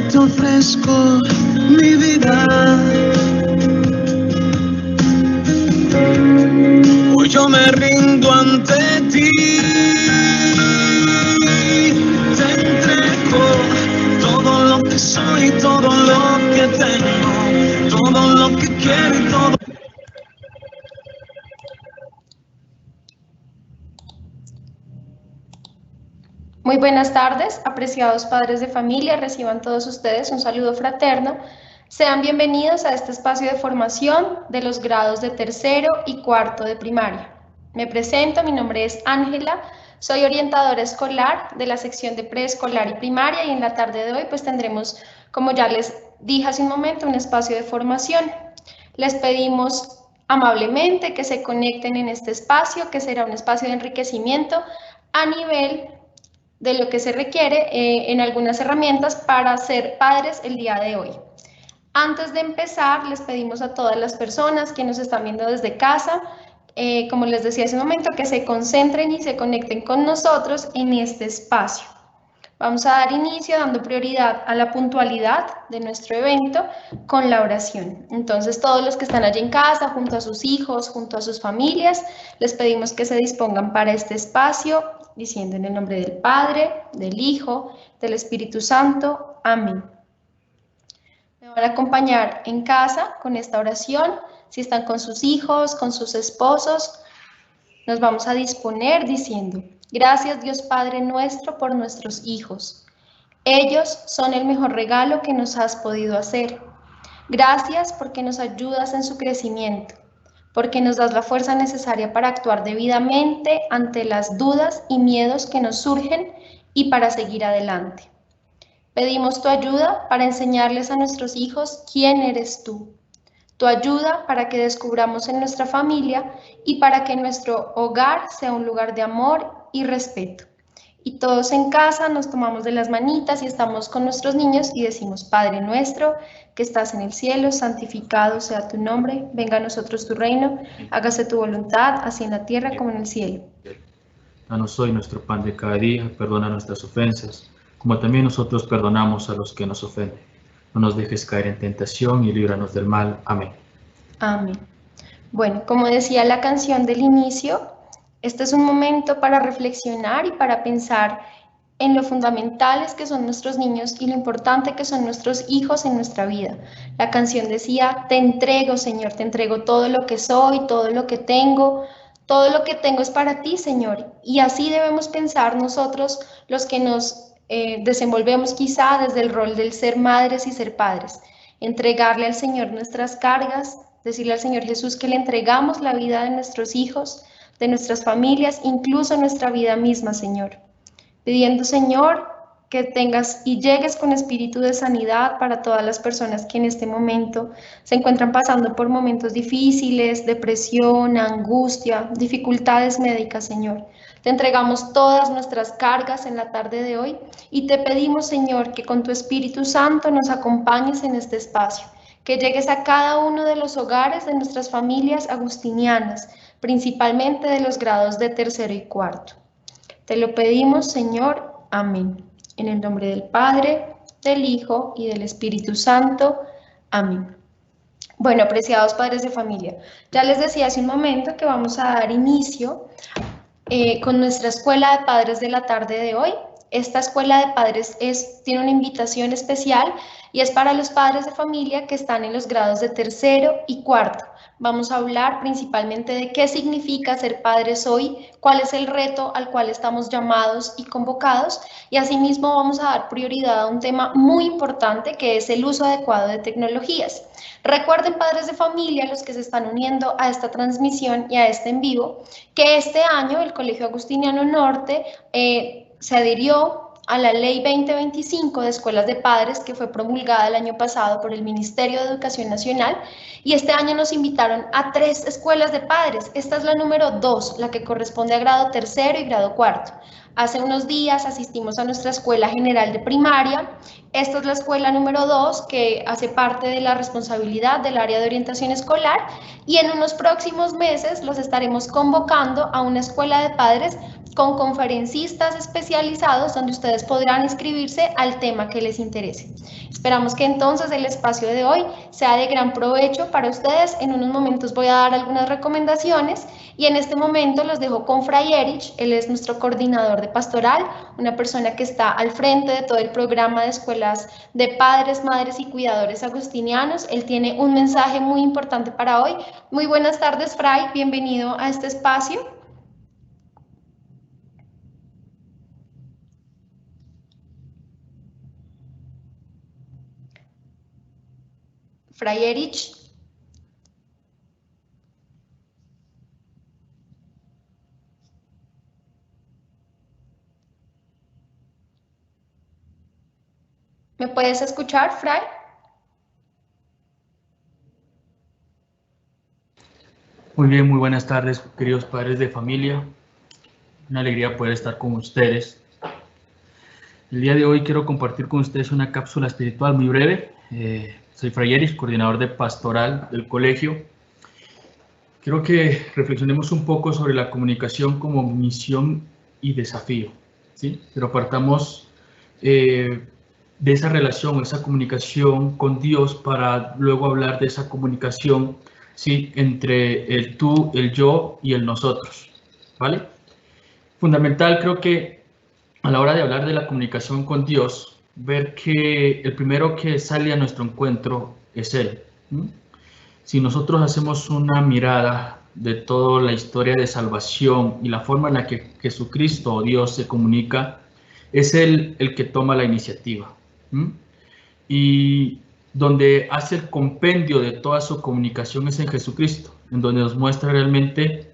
Yo te ofrezco mi vida. Hoy yo me rindo ante ti. Te entrego todo lo que soy, todo lo que tengo, todo lo que quiero y todo. Muy buenas tardes, apreciados padres de familia, reciban todos ustedes un saludo fraterno. Sean bienvenidos a este espacio de formación de los grados de tercero y cuarto de primaria. Me presento, mi nombre es Ángela, soy orientadora escolar de la sección de preescolar y primaria y en la tarde de hoy pues tendremos, como ya les dije hace un momento, un espacio de formación. Les pedimos amablemente que se conecten en este espacio, que será un espacio de enriquecimiento a nivel de lo que se requiere en algunas herramientas para ser padres el día de hoy. Antes de empezar, les pedimos a todas las personas que nos están viendo desde casa, como les decía hace un momento, que se concentren y se conecten con nosotros en este espacio. Vamos a dar inicio dando prioridad a la puntualidad de nuestro evento con la oración. Entonces, todos los que están allí en casa, junto a sus hijos, junto a sus familias, les pedimos que se dispongan para este espacio, diciendo en el nombre del Padre, del Hijo, del Espíritu Santo. Amén. Me van a acompañar en casa con esta oración. Si están con sus hijos, con sus esposos, nos vamos a disponer diciendo: gracias Dios Padre nuestro por nuestros hijos. Ellos son el mejor regalo que nos has podido hacer. Gracias porque nos ayudas en su crecimiento, porque nos das la fuerza necesaria para actuar debidamente ante las dudas y miedos que nos surgen y para seguir adelante. Pedimos tu ayuda para enseñarles a nuestros hijos quién eres tú. Tu ayuda para que descubramos en nuestra familia y para que nuestro hogar sea un lugar de amor y respeto. Y todos en casa nos tomamos de las manitas y estamos con nuestros niños y decimos: Padre nuestro, que estás en el cielo, santificado sea tu nombre, venga a nosotros tu reino, hágase tu voluntad, así en la tierra como en el cielo. Danos hoy nuestro pan de cada día, perdona nuestras ofensas, como también nosotros perdonamos a los que nos ofenden. No nos dejes caer en tentación y líbranos del mal. Amén. Amén. Bueno, como decía la canción del inicio, este es un momento para reflexionar y para pensar en lo fundamentales que son nuestros niños y lo importante que son nuestros hijos en nuestra vida. La canción decía: te entrego, Señor, te entrego todo lo que soy, todo lo que tengo es para ti, Señor. Y así debemos pensar nosotros, los que nos desenvolvemos quizá desde el rol del ser madres y ser padres. Entregarle al Señor nuestras cargas, decirle al Señor Jesús que le entregamos la vida de nuestros hijos, de nuestras familias, incluso nuestra vida misma, Señor. Pidiendo, Señor, que tengas y llegues con espíritu de sanidad para todas las personas que en este momento se encuentran pasando por momentos difíciles, depresión, angustia, dificultades médicas, Señor. Te entregamos todas nuestras cargas en la tarde de hoy y te pedimos, Señor, que con tu Espíritu Santo nos acompañes en este espacio, que llegues a cada uno de los hogares de nuestras familias agustinianas, principalmente de los grados de tercero y cuarto. Te lo pedimos, Señor. Amén. En el nombre del Padre, del Hijo y del Espíritu Santo. Amén. Bueno, apreciados padres de familia, ya les decía hace un momento que vamos a dar inicio con nuestra escuela de padres de la tarde de hoy. Esta escuela de padres tiene una invitación especial y es para los padres de familia que están en los grados de tercero y cuarto. Vamos a hablar principalmente de qué significa ser padres hoy, cuál es el reto al cual estamos llamados y convocados, y asimismo vamos a dar prioridad a un tema muy importante que es el uso adecuado de tecnologías. Recuerden, padres de familia, los que se están uniendo a esta transmisión y a este en vivo, que este año el Colegio Agustiniano Norte se adhirió a la Ley 2025 de Escuelas de Padres, que fue promulgada el año pasado por el Ministerio de Educación Nacional, y este año nos invitaron a 3 escuelas de padres. Esta es la número 2, la que corresponde a grado tercero y grado cuarto. Hace unos días asistimos a nuestra escuela general de primaria. Esta es la escuela número 2, que hace parte de la responsabilidad del área de orientación escolar, y en unos próximos meses los estaremos convocando a una escuela de padres con conferencistas especializados donde ustedes podrán inscribirse al tema que les interese. Esperamos que entonces el espacio de hoy sea de gran provecho para ustedes. En unos momentos voy a dar algunas recomendaciones y en este momento los dejo con Fray Erich. Él es nuestro coordinador de pastoral, una persona que está al frente de todo el programa de escuelas de padres, madres y cuidadores agustinianos. Él tiene un mensaje muy importante para hoy. Muy buenas tardes, Fray, bienvenido a este espacio. Fray Erich. ¿Me puedes escuchar, Fray? Muy bien, muy buenas tardes, queridos padres de familia. Una alegría poder estar con ustedes. El día de hoy quiero compartir con ustedes una cápsula espiritual muy breve. Soy Fray Erich, coordinador de pastoral del colegio. Quiero que reflexionemos un poco sobre la comunicación como misión y desafío, ¿sí? Pero partamos de esa relación, esa comunicación con Dios para luego hablar de esa comunicación, ¿sí?, entre el tú, el yo y el nosotros, ¿vale? Fundamental, creo que a la hora de hablar de la comunicación con Dios, ver que el primero que sale a nuestro encuentro es Él. Si nosotros hacemos una mirada de toda la historia de salvación y la forma en la que Jesucristo o Dios se comunica, es Él el que toma la iniciativa. Y donde hace el compendio de toda su comunicación es en Jesucristo, en donde nos muestra realmente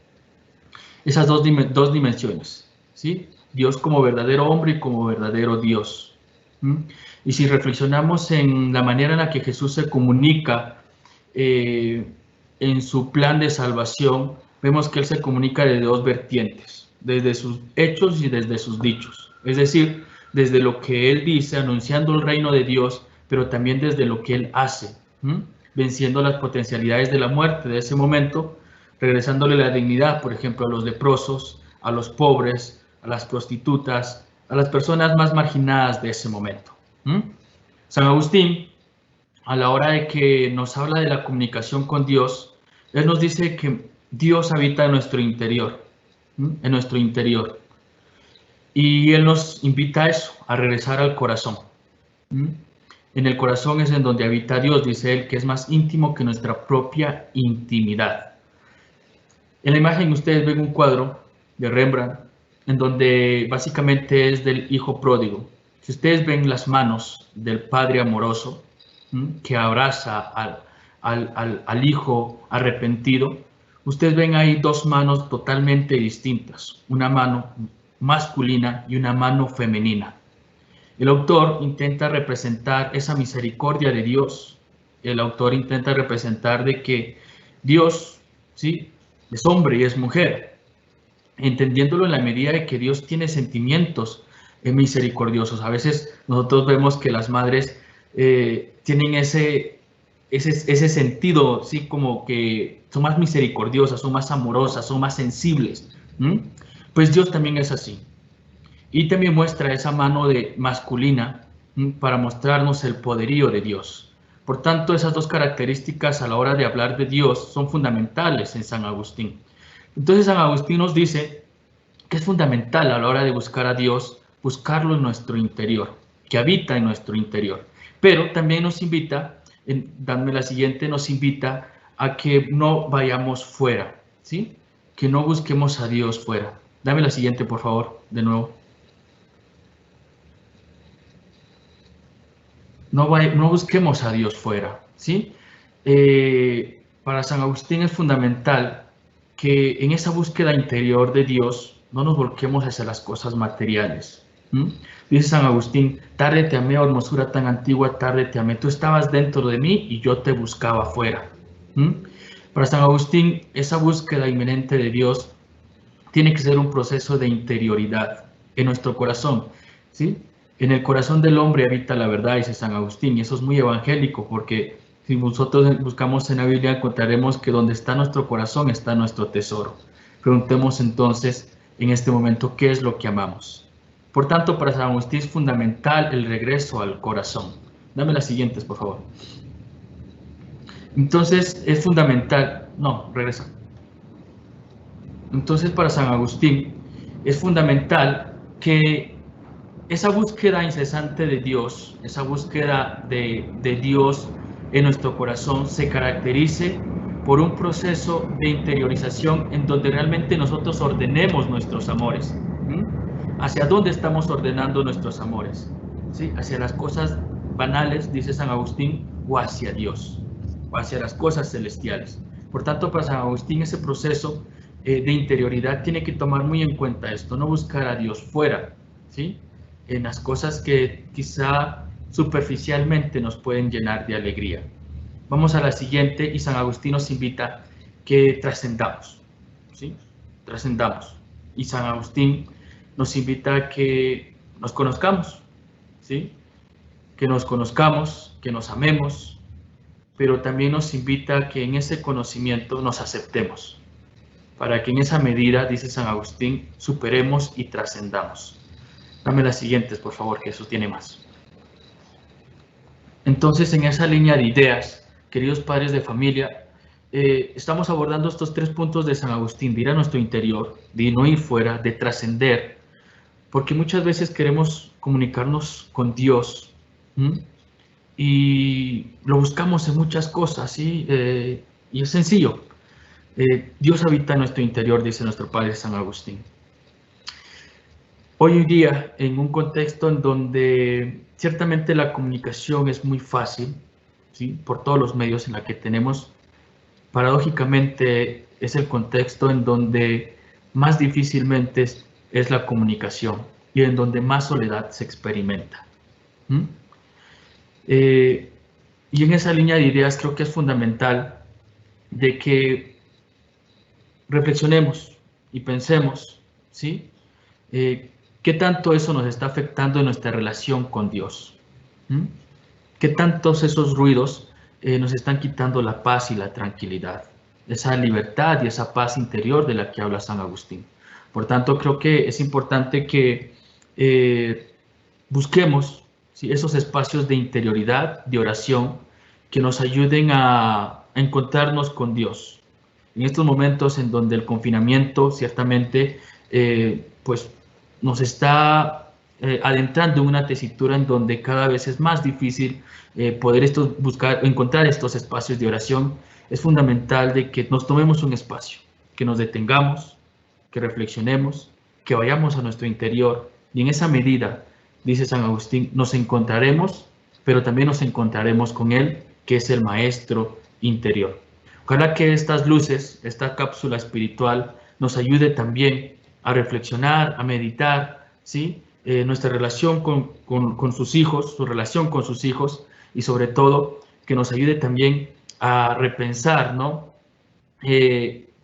esas dos dimensiones, ¿sí? Dios como verdadero hombre y como verdadero Dios. Y si reflexionamos en la manera en la que Jesús se comunica en su plan de salvación, vemos que Él se comunica de dos vertientes, desde sus hechos y desde sus dichos. Es decir, desde lo que Él dice, anunciando el reino de Dios, pero también desde lo que Él hace, venciendo las potencialidades de la muerte de ese momento, regresándole la dignidad, por ejemplo, a los leprosos, a los pobres, a las prostitutas, a las personas más marginadas de ese momento. San Agustín, a la hora de que nos habla de la comunicación con Dios, Él nos dice que Dios habita en nuestro interior, en nuestro interior. Y Él nos invita a eso, a regresar al corazón. En el corazón es en donde habita Dios, dice Él, que es más íntimo que nuestra propia intimidad. En la imagen ustedes ven un cuadro de Rembrandt, en donde básicamente es del hijo pródigo. Si ustedes ven las manos del padre amoroso, que abraza al hijo arrepentido, ustedes ven ahí dos manos totalmente distintas, una mano masculina y una mano femenina. El autor intenta representar esa misericordia de Dios. El autor intenta representar de que Dios, ¿sí?, es hombre y es mujer, entendiéndolo en la medida de que Dios tiene sentimientos misericordiosos. A veces nosotros vemos que las madres tienen ese sentido, ¿sí?, como que son más misericordiosas, son más amorosas, son más sensibles. Pues Dios también es así. Y también muestra esa mano masculina para mostrarnos el poderío de Dios. Por tanto, esas dos características a la hora de hablar de Dios son fundamentales en San Agustín. Entonces San Agustín nos dice que es fundamental a la hora de buscar a Dios, buscarlo en nuestro interior, que habita en nuestro interior. Pero también nos invita, dame la siguiente, nos invita a que no vayamos fuera, ¿sí? Que no busquemos a Dios fuera. Dame la siguiente, por favor, de nuevo. No busquemos a Dios fuera, ¿sí? Para San Agustín es fundamental que en esa búsqueda interior de Dios no nos volquemos hacia las cosas materiales. Dice San Agustín: tarde te amé, oh hermosura tan antigua, tarde te amé. Tú estabas dentro de mí y yo te buscaba afuera. Para San Agustín, esa búsqueda inminente de Dios tiene que ser un proceso de interioridad en nuestro corazón, ¿sí? En el corazón del hombre habita la verdad, dice San Agustín, y eso es muy evangélico, porque si nosotros buscamos en la Biblia encontraremos que donde está nuestro corazón está nuestro tesoro. Preguntemos entonces, en este momento qué es lo que amamos. Por tanto, para San Agustín es fundamental el regreso al corazón. Dame las siguientes, por favor. Entonces, es fundamental... No, regresa. Entonces, para San Agustín es fundamental que esa búsqueda incesante de Dios, esa búsqueda de Dios en nuestro corazón se caracterice por un proceso de interiorización en donde realmente nosotros ordenemos nuestros amores. ¿Hacia dónde estamos ordenando nuestros amores? ¿Sí? ¿Hacia las cosas banales, dice San Agustín, o hacia Dios, o hacia las cosas celestiales? Por tanto, para San Agustín ese proceso de interioridad tiene que tomar muy en cuenta esto, no buscar a Dios fuera, ¿sí?, en las cosas que quizá superficialmente nos pueden llenar de alegría. Vamos a la siguiente, y San Agustín nos invita que trascendamos, ¿sí? Trascendamos. Y San Agustín nos invita a que nos conozcamos, ¿sí? Que nos conozcamos, que nos amemos, pero también nos invita a que en ese conocimiento nos aceptemos, para que en esa medida, dice San Agustín, superemos y trascendamos. Dame las siguientes, por favor, que eso tiene más. Entonces, en esa línea de ideas, queridos padres de familia, estamos abordando estos 3 puntos de San Agustín, de ir a nuestro interior, de no ir fuera, de trascender, porque muchas veces queremos comunicarnos con Dios, y lo buscamos en muchas cosas, ¿sí? Y es sencillo. Dios habita en nuestro interior, dice nuestro padre San Agustín. Hoy día, en un contexto en donde ciertamente la comunicación es muy fácil, ¿sí?, por todos los medios en la que tenemos, paradójicamente es el contexto en donde más difícilmente es la comunicación y en donde más soledad se experimenta. Y en esa línea de ideas creo que es fundamental de que reflexionemos y pensemos, ¿sí?, ¿qué tanto eso nos está afectando en nuestra relación con Dios? ¿Qué tantos esos ruidos nos están quitando la paz y la tranquilidad? Esa libertad y esa paz interior de la que habla San Agustín. Por tanto, creo que es importante que busquemos, ¿sí?, esos espacios de interioridad, de oración, que nos ayuden a encontrarnos con Dios. En estos momentos en donde el confinamiento ciertamente pues nos está adentrando en una tesitura en donde cada vez es más difícil poder encontrar estos espacios de oración, es fundamental de que nos tomemos un espacio, que nos detengamos, que reflexionemos, que vayamos a nuestro interior, y en esa medida, dice San Agustín, nos encontraremos, pero también nos encontraremos con Él, que es el Maestro interior. Ojalá que estas luces, esta cápsula espiritual, nos ayude también a reflexionar, a meditar, ¿sí?, nuestra relación con sus hijos, su relación con sus hijos, y sobre todo que nos ayude también a repensar, ¿no?,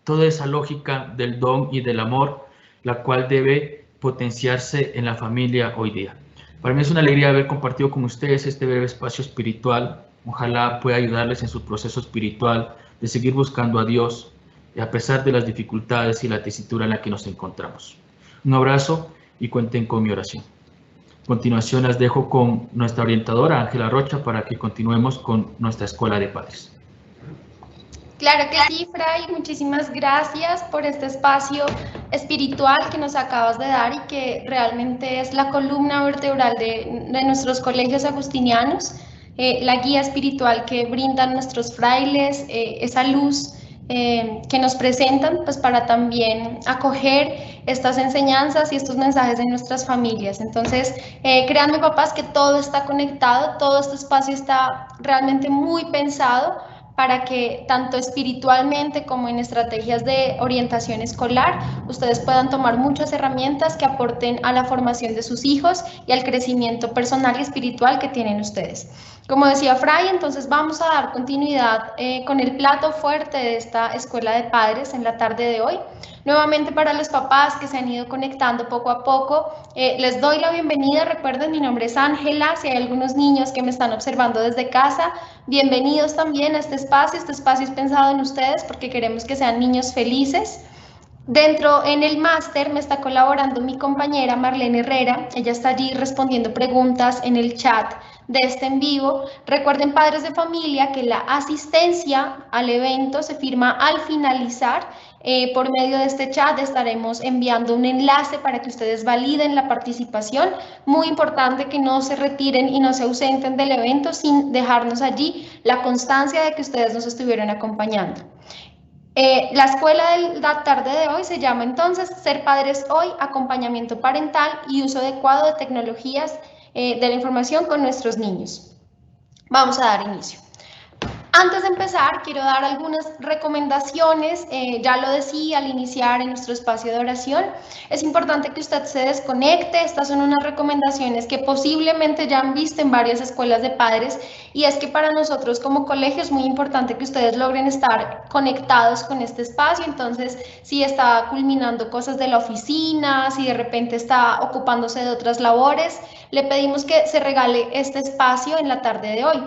toda esa lógica del don y del amor, la cual debe potenciarse en la familia hoy día. Para mí es una alegría haber compartido con ustedes este breve espacio espiritual. Ojalá pueda ayudarles en su proceso espiritual de seguir buscando a Dios, a pesar de las dificultades y la tesitura en la que nos encontramos. Un abrazo y cuenten con mi oración. A continuación las dejo con nuestra orientadora, Ángela Rocha, para que continuemos con nuestra Escuela de Padres. Claro que sí, Fray, muchísimas gracias por este espacio espiritual que nos acabas de dar y que realmente es la columna vertebral de nuestros colegios agustinianos, la guía espiritual que brindan nuestros frailes, esa luz que nos presentan, pues para también acoger estas enseñanzas y estos mensajes de nuestras familias. Entonces, créanme, papás, que todo está conectado, todo este espacio está realmente muy pensado para que tanto espiritualmente como en estrategias de orientación escolar ustedes puedan tomar muchas herramientas que aporten a la formación de sus hijos y al crecimiento personal y espiritual que tienen ustedes. Como decía Fray, entonces vamos a dar continuidad con el plato fuerte de esta Escuela de Padres en la tarde de hoy. Nuevamente, para los papás que se han ido conectando poco a poco, les doy la bienvenida. Recuerden, mi nombre es Ángela. Si hay algunos niños que me están observando desde casa, bienvenidos también a este espacio. Este espacio es pensado en ustedes porque queremos que sean niños felices. Dentro en el máster me está colaborando mi compañera Marlene Herrera, ella está allí respondiendo preguntas en el chat de este en vivo. Recuerden, padres de familia, que la asistencia al evento se firma al finalizar. Por medio de este chat estaremos enviando un enlace para que ustedes validen la participación. Muy importante que no se retiren y no se ausenten del evento sin dejarnos allí la constancia de que ustedes nos estuvieron acompañando. La escuela de la tarde de hoy se llama entonces Ser Padres Hoy, acompañamiento parental y uso adecuado de tecnologías de la información con nuestros niños. Vamos a dar inicio. Antes de empezar, quiero dar algunas recomendaciones. Ya lo decía al iniciar en nuestro espacio de oración. Es importante que usted se desconecte. Estas son unas recomendaciones que posiblemente ya han visto en varias escuelas de padres, y es que para nosotros como colegio es muy importante que ustedes logren estar conectados con este espacio. Entonces, si está culminando cosas de la oficina, si de repente está ocupándose de otras labores, le pedimos que se regale este espacio en la tarde de hoy.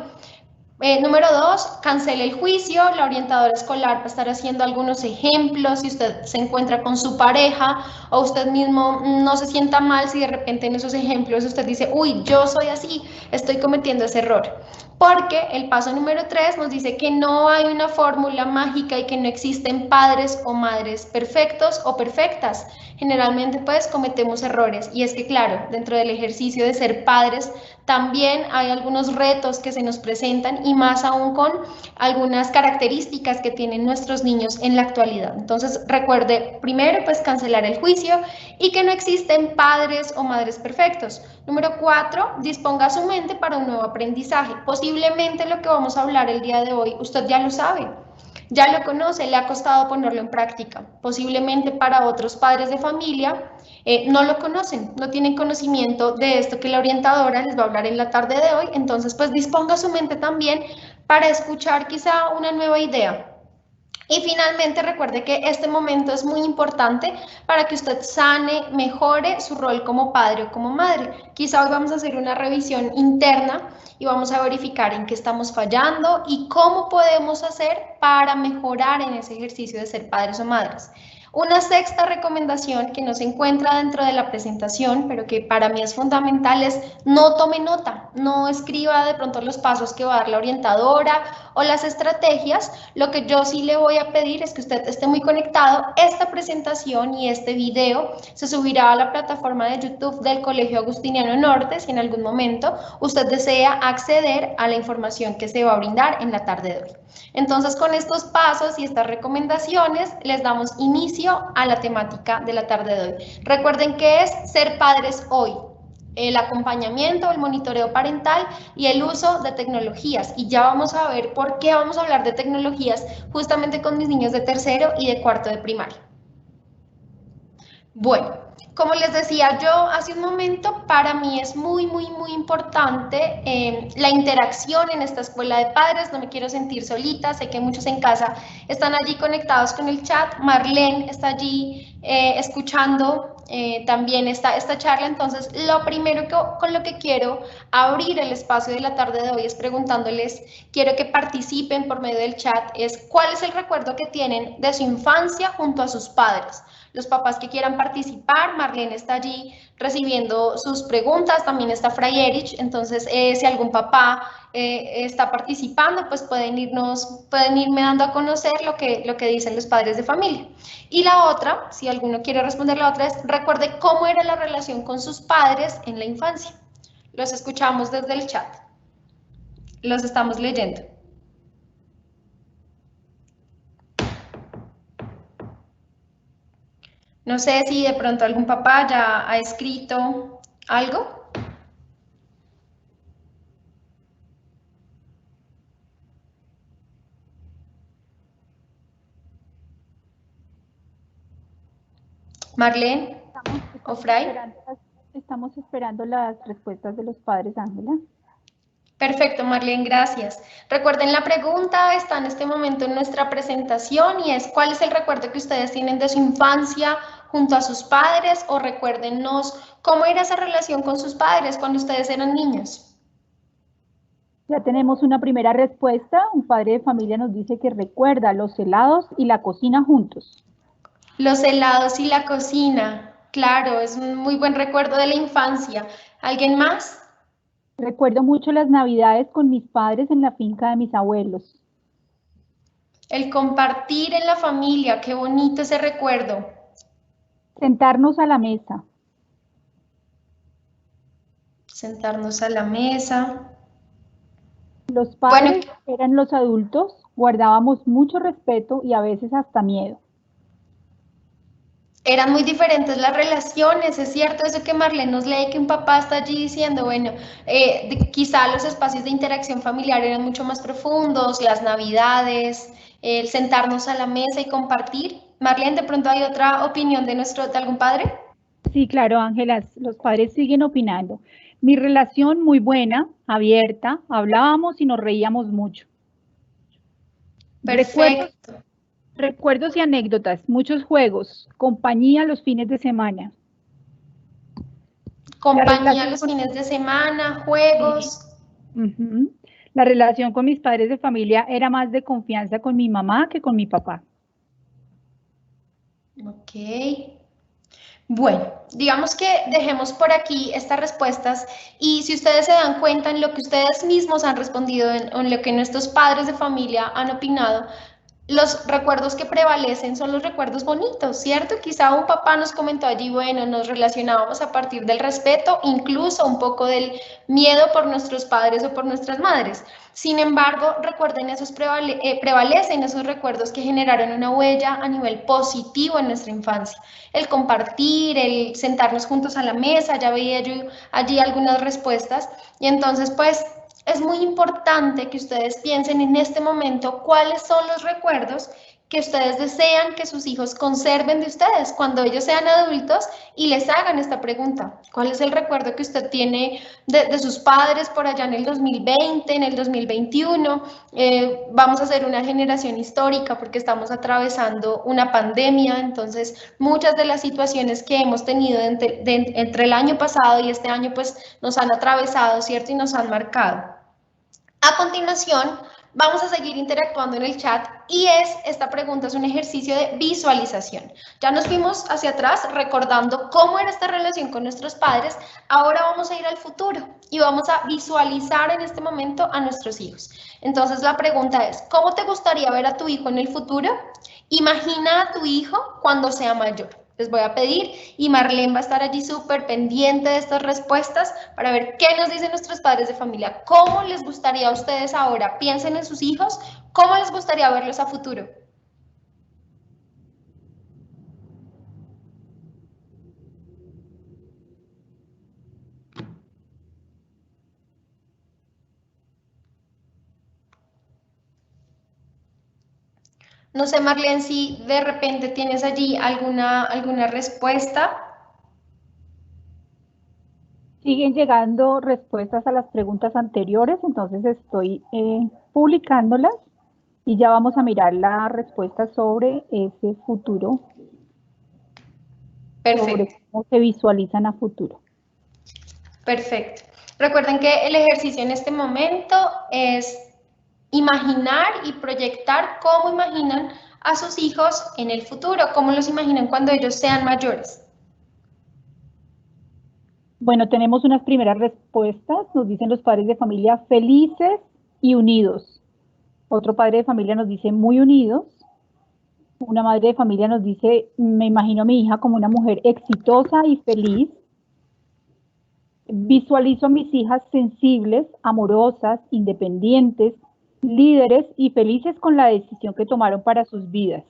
Número 2, cancele el juicio. La orientadora escolar va a estar haciendo algunos ejemplos. Si usted se encuentra con su pareja o usted mismo, no se sienta mal si de repente en esos ejemplos usted dice, uy, yo soy así, estoy cometiendo ese error. Porque el paso número 3 nos dice que no hay una fórmula mágica y que no existen padres o madres perfectos o perfectas. Generalmente pues cometemos errores, y es que claro, dentro del ejercicio de ser padres también hay algunos retos que se nos presentan, y más aún con algunas características que tienen nuestros niños en la actualidad. Entonces recuerde primero pues cancelar el juicio y que no existen padres o madres perfectos. Número 4, disponga su mente para un nuevo aprendizaje. Posiblemente lo que vamos a hablar el día de hoy usted ya lo sabe, ya lo conoce, le ha costado ponerlo en práctica. Posiblemente para otros padres de familia no lo conocen, no tienen conocimiento de esto que la orientadora les va a hablar en la tarde de hoy. Entonces, pues disponga su mente también para escuchar quizá una nueva idea. Y finalmente recuerde que este momento es muy importante para que usted sane, mejore su rol como padre o como madre. Quizá hoy vamos a hacer una revisión interna y vamos a verificar en qué estamos fallando y cómo podemos hacer para mejorar en ese ejercicio de ser padres o madres. Una sexta recomendación que no se encuentra dentro de la presentación, pero que para mí es fundamental, es no tome nota, no escriba de pronto los pasos que va a dar la orientadora o las estrategias. Lo que yo sí le voy a pedir es que usted esté muy conectado. Esta presentación y este video se subirá a la plataforma de YouTube del Colegio Agustiniano Norte si en algún momento usted desea acceder a la información que se va a brindar en la tarde de hoy. Entonces, con estos pasos y estas recomendaciones, les damos inicio a la temática de la tarde de hoy. Recuerden que es Ser Padres Hoy, el acompañamiento, el monitoreo parental y el uso de tecnologías. Y ya vamos a ver por qué vamos a hablar de tecnologías justamente con mis niños de tercero y de cuarto de primaria. Bueno, como les decía yo hace un momento, para mí es muy importante la interacción en esta escuela de padres. No me quiero sentir solita, sé que muchos en casa están allí conectados con el chat. Marlene está allí escuchando también esta charla. Entonces, lo primero con lo que quiero abrir el espacio de la tarde de hoy es preguntándoles, quiero que participen por medio del chat, es ¿cuál es el recuerdo que tienen de su infancia junto a sus padres? Los papás que quieran participar, Marlene está allí recibiendo sus preguntas, también está Fray Erich. Entonces si algún papá está participando, pues pueden irme dando a conocer lo que dicen los padres de familia. Y la otra, si alguno quiere responder la otra, es recuerde cómo era la relación con sus padres en la infancia. Los escuchamos desde el chat, los estamos leyendo. No sé si de pronto algún papá ya ha escrito algo. Marlene o Fray. Estamos esperando las respuestas de los padres, Ángela. Perfecto, Marlene, gracias. Recuerden, la pregunta está en este momento en nuestra presentación y es ¿cuál es el recuerdo que ustedes tienen de su infancia junto a sus padres? O recuérdennos cómo era esa relación con sus padres cuando ustedes eran niños. Ya tenemos una primera respuesta. Un padre de familia nos dice que recuerda los helados y la cocina juntos. Los helados y la cocina, claro, es un muy buen recuerdo de la infancia. ¿Alguien más? Recuerdo mucho las navidades con mis padres en la finca de mis abuelos. El compartir en la familia, qué bonito ese recuerdo. Sentarnos a la mesa. Sentarnos a la mesa. Los Bueno, padres eran los adultos, guardábamos mucho respeto y a veces hasta miedo. eran muy diferentes las relaciones, es cierto eso que Marlene nos lee, que un papá está allí diciendo, bueno, quizá los espacios de interacción familiar eran mucho más profundos, las navidades, el sentarnos a la mesa y compartir. Marlene, ¿de pronto hay otra opinión de algún padre? Sí, claro, Ángela, los padres siguen opinando. Mi relación muy buena, abierta, hablábamos y nos reíamos mucho. Recuerdos, Perfecto. recuerdos y anécdotas, muchos juegos, compañía los fines de semana. La Compañía relación los con, fines de semana, sí, juegos. ujú. La relación con mis padres de familia era más de confianza con mi mamá que con mi papá. Ok. Bueno, digamos que dejemos por aquí estas respuestas y si ustedes se dan cuenta en lo que ustedes mismos han respondido, en lo que nuestros padres de familia han opinado, los recuerdos que prevalecen son los recuerdos bonitos, ¿cierto? Quizá un papá nos comentó allí, bueno, nos relacionábamos a partir del respeto, incluso un poco del miedo por nuestros padres o por nuestras madres. Sin embargo, recuerden, prevalecen esos recuerdos que generaron una huella a nivel positivo en nuestra infancia. El compartir, el sentarnos juntos a la mesa, ya veía yo allí algunas respuestas. Y entonces, pues, es muy importante que ustedes piensen en este momento cuáles son los recuerdos que ustedes desean que sus hijos conserven de ustedes cuando ellos sean adultos y les hagan esta pregunta. ¿Cuál es el recuerdo que usted tiene de sus padres por allá en el 2020, en el 2021? Vamos a hacer una generación histórica porque estamos atravesando una pandemia, entonces muchas de las situaciones que hemos tenido entre el año pasado y este año pues nos han atravesado, ¿cierto? Y nos han marcado. A continuación, vamos a seguir interactuando en el chat y esta pregunta es un ejercicio de visualización. Ya nos fuimos hacia atrás recordando cómo era esta relación con nuestros padres, ahora vamos a ir al futuro y vamos a visualizar en este momento a nuestros hijos. Entonces la pregunta es, ¿cómo te gustaría ver a tu hijo en el futuro? Imagina a tu hijo cuando sea mayor. Les voy a pedir y Marlene va a estar allí súper pendiente de estas respuestas para ver qué nos dicen nuestros padres de familia. ¿Cómo les gustaría a ustedes ahora? Piensen en sus hijos. ¿Cómo les gustaría verlos a futuro? No sé, Marlene, si de repente tienes allí alguna respuesta. Siguen llegando respuestas a las preguntas anteriores, entonces estoy publicándolas y ya vamos a mirar la respuesta sobre ese futuro, sobre Perfecto. cómo se visualizan a futuro. Perfecto. Recuerden que el ejercicio en este momento es imaginar y proyectar cómo imaginan a sus hijos en el futuro, cómo los imaginan cuando ellos sean mayores. Bueno, tenemos unas primeras respuestas, nos dicen los padres de familia felices y unidos. Otro padre de familia nos dice muy unidos. Una madre de familia nos dice, me imagino a mi hija como una mujer exitosa y feliz. Visualizo a mis hijas sensibles, amorosas, independientes, líderes y felices con la decisión que tomaron para sus vidas.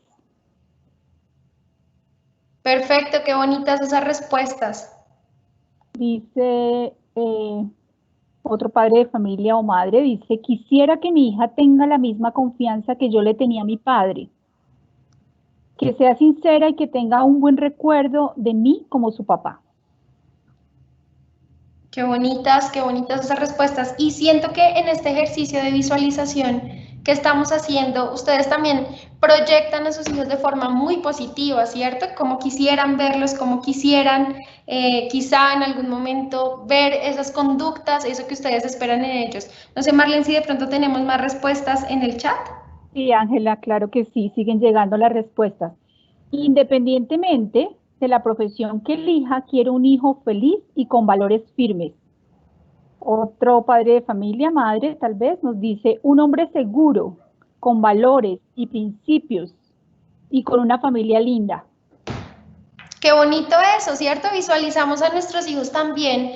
Perfecto, qué bonitas esas respuestas. Dice otro padre de familia o madre, dice, quisiera que mi hija tenga la misma confianza que yo le tenía a mi padre, que sea sincera y que tenga un buen recuerdo de mí como su papá. Qué bonitas esas respuestas. Y siento que en este ejercicio de visualización que estamos haciendo, ustedes también proyectan a sus hijos de forma muy positiva, ¿cierto? Como quisieran verlos, como quisieran quizá en algún momento ver esas conductas, eso que ustedes esperan en ellos. No sé, Marlene, si de pronto tenemos más respuestas en el chat. Sí, Ángela, claro que sí, siguen llegando las respuestas. Independientemente de la profesión que elija, quiero un hijo feliz y con valores firmes. Otro padre de familia, madre, tal vez, nos dice un hombre seguro, con valores y principios y con una familia linda. Qué bonito eso, ¿cierto? Visualizamos a nuestros hijos también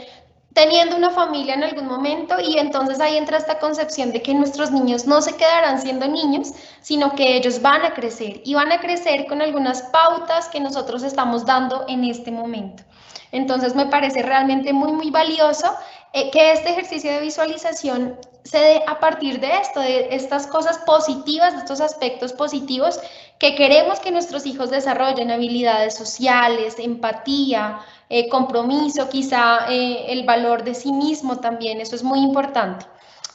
teniendo una familia en algún momento y entonces ahí entra esta concepción de que nuestros niños no se quedarán siendo niños, sino que ellos van a crecer y van a crecer con algunas pautas que nosotros estamos dando en este momento. Entonces me parece realmente muy, muy valioso que este ejercicio de visualización se dé a partir de esto, de estas cosas positivas, de estos aspectos positivos que queremos que nuestros hijos desarrollen, habilidades sociales, empatía, compromiso, quizá el valor de sí mismo también, eso es muy importante.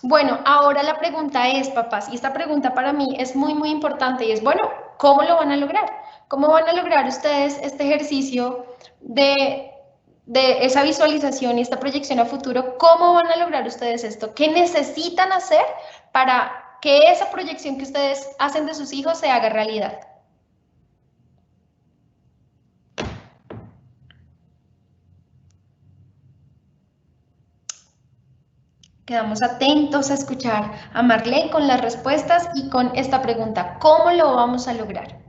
Bueno, ahora la pregunta es, papás, y esta pregunta para mí es muy, muy importante y es, bueno, ¿cómo lo van a lograr? ¿Cómo van a lograr ustedes este ejercicio de esa visualización y esta proyección a futuro? ¿Cómo van a lograr ustedes esto? ¿Qué necesitan hacer para que esa proyección que ustedes hacen de sus hijos se haga realidad? Quedamos atentos a escuchar a Marlene con las respuestas y con esta pregunta, ¿cómo lo vamos a lograr?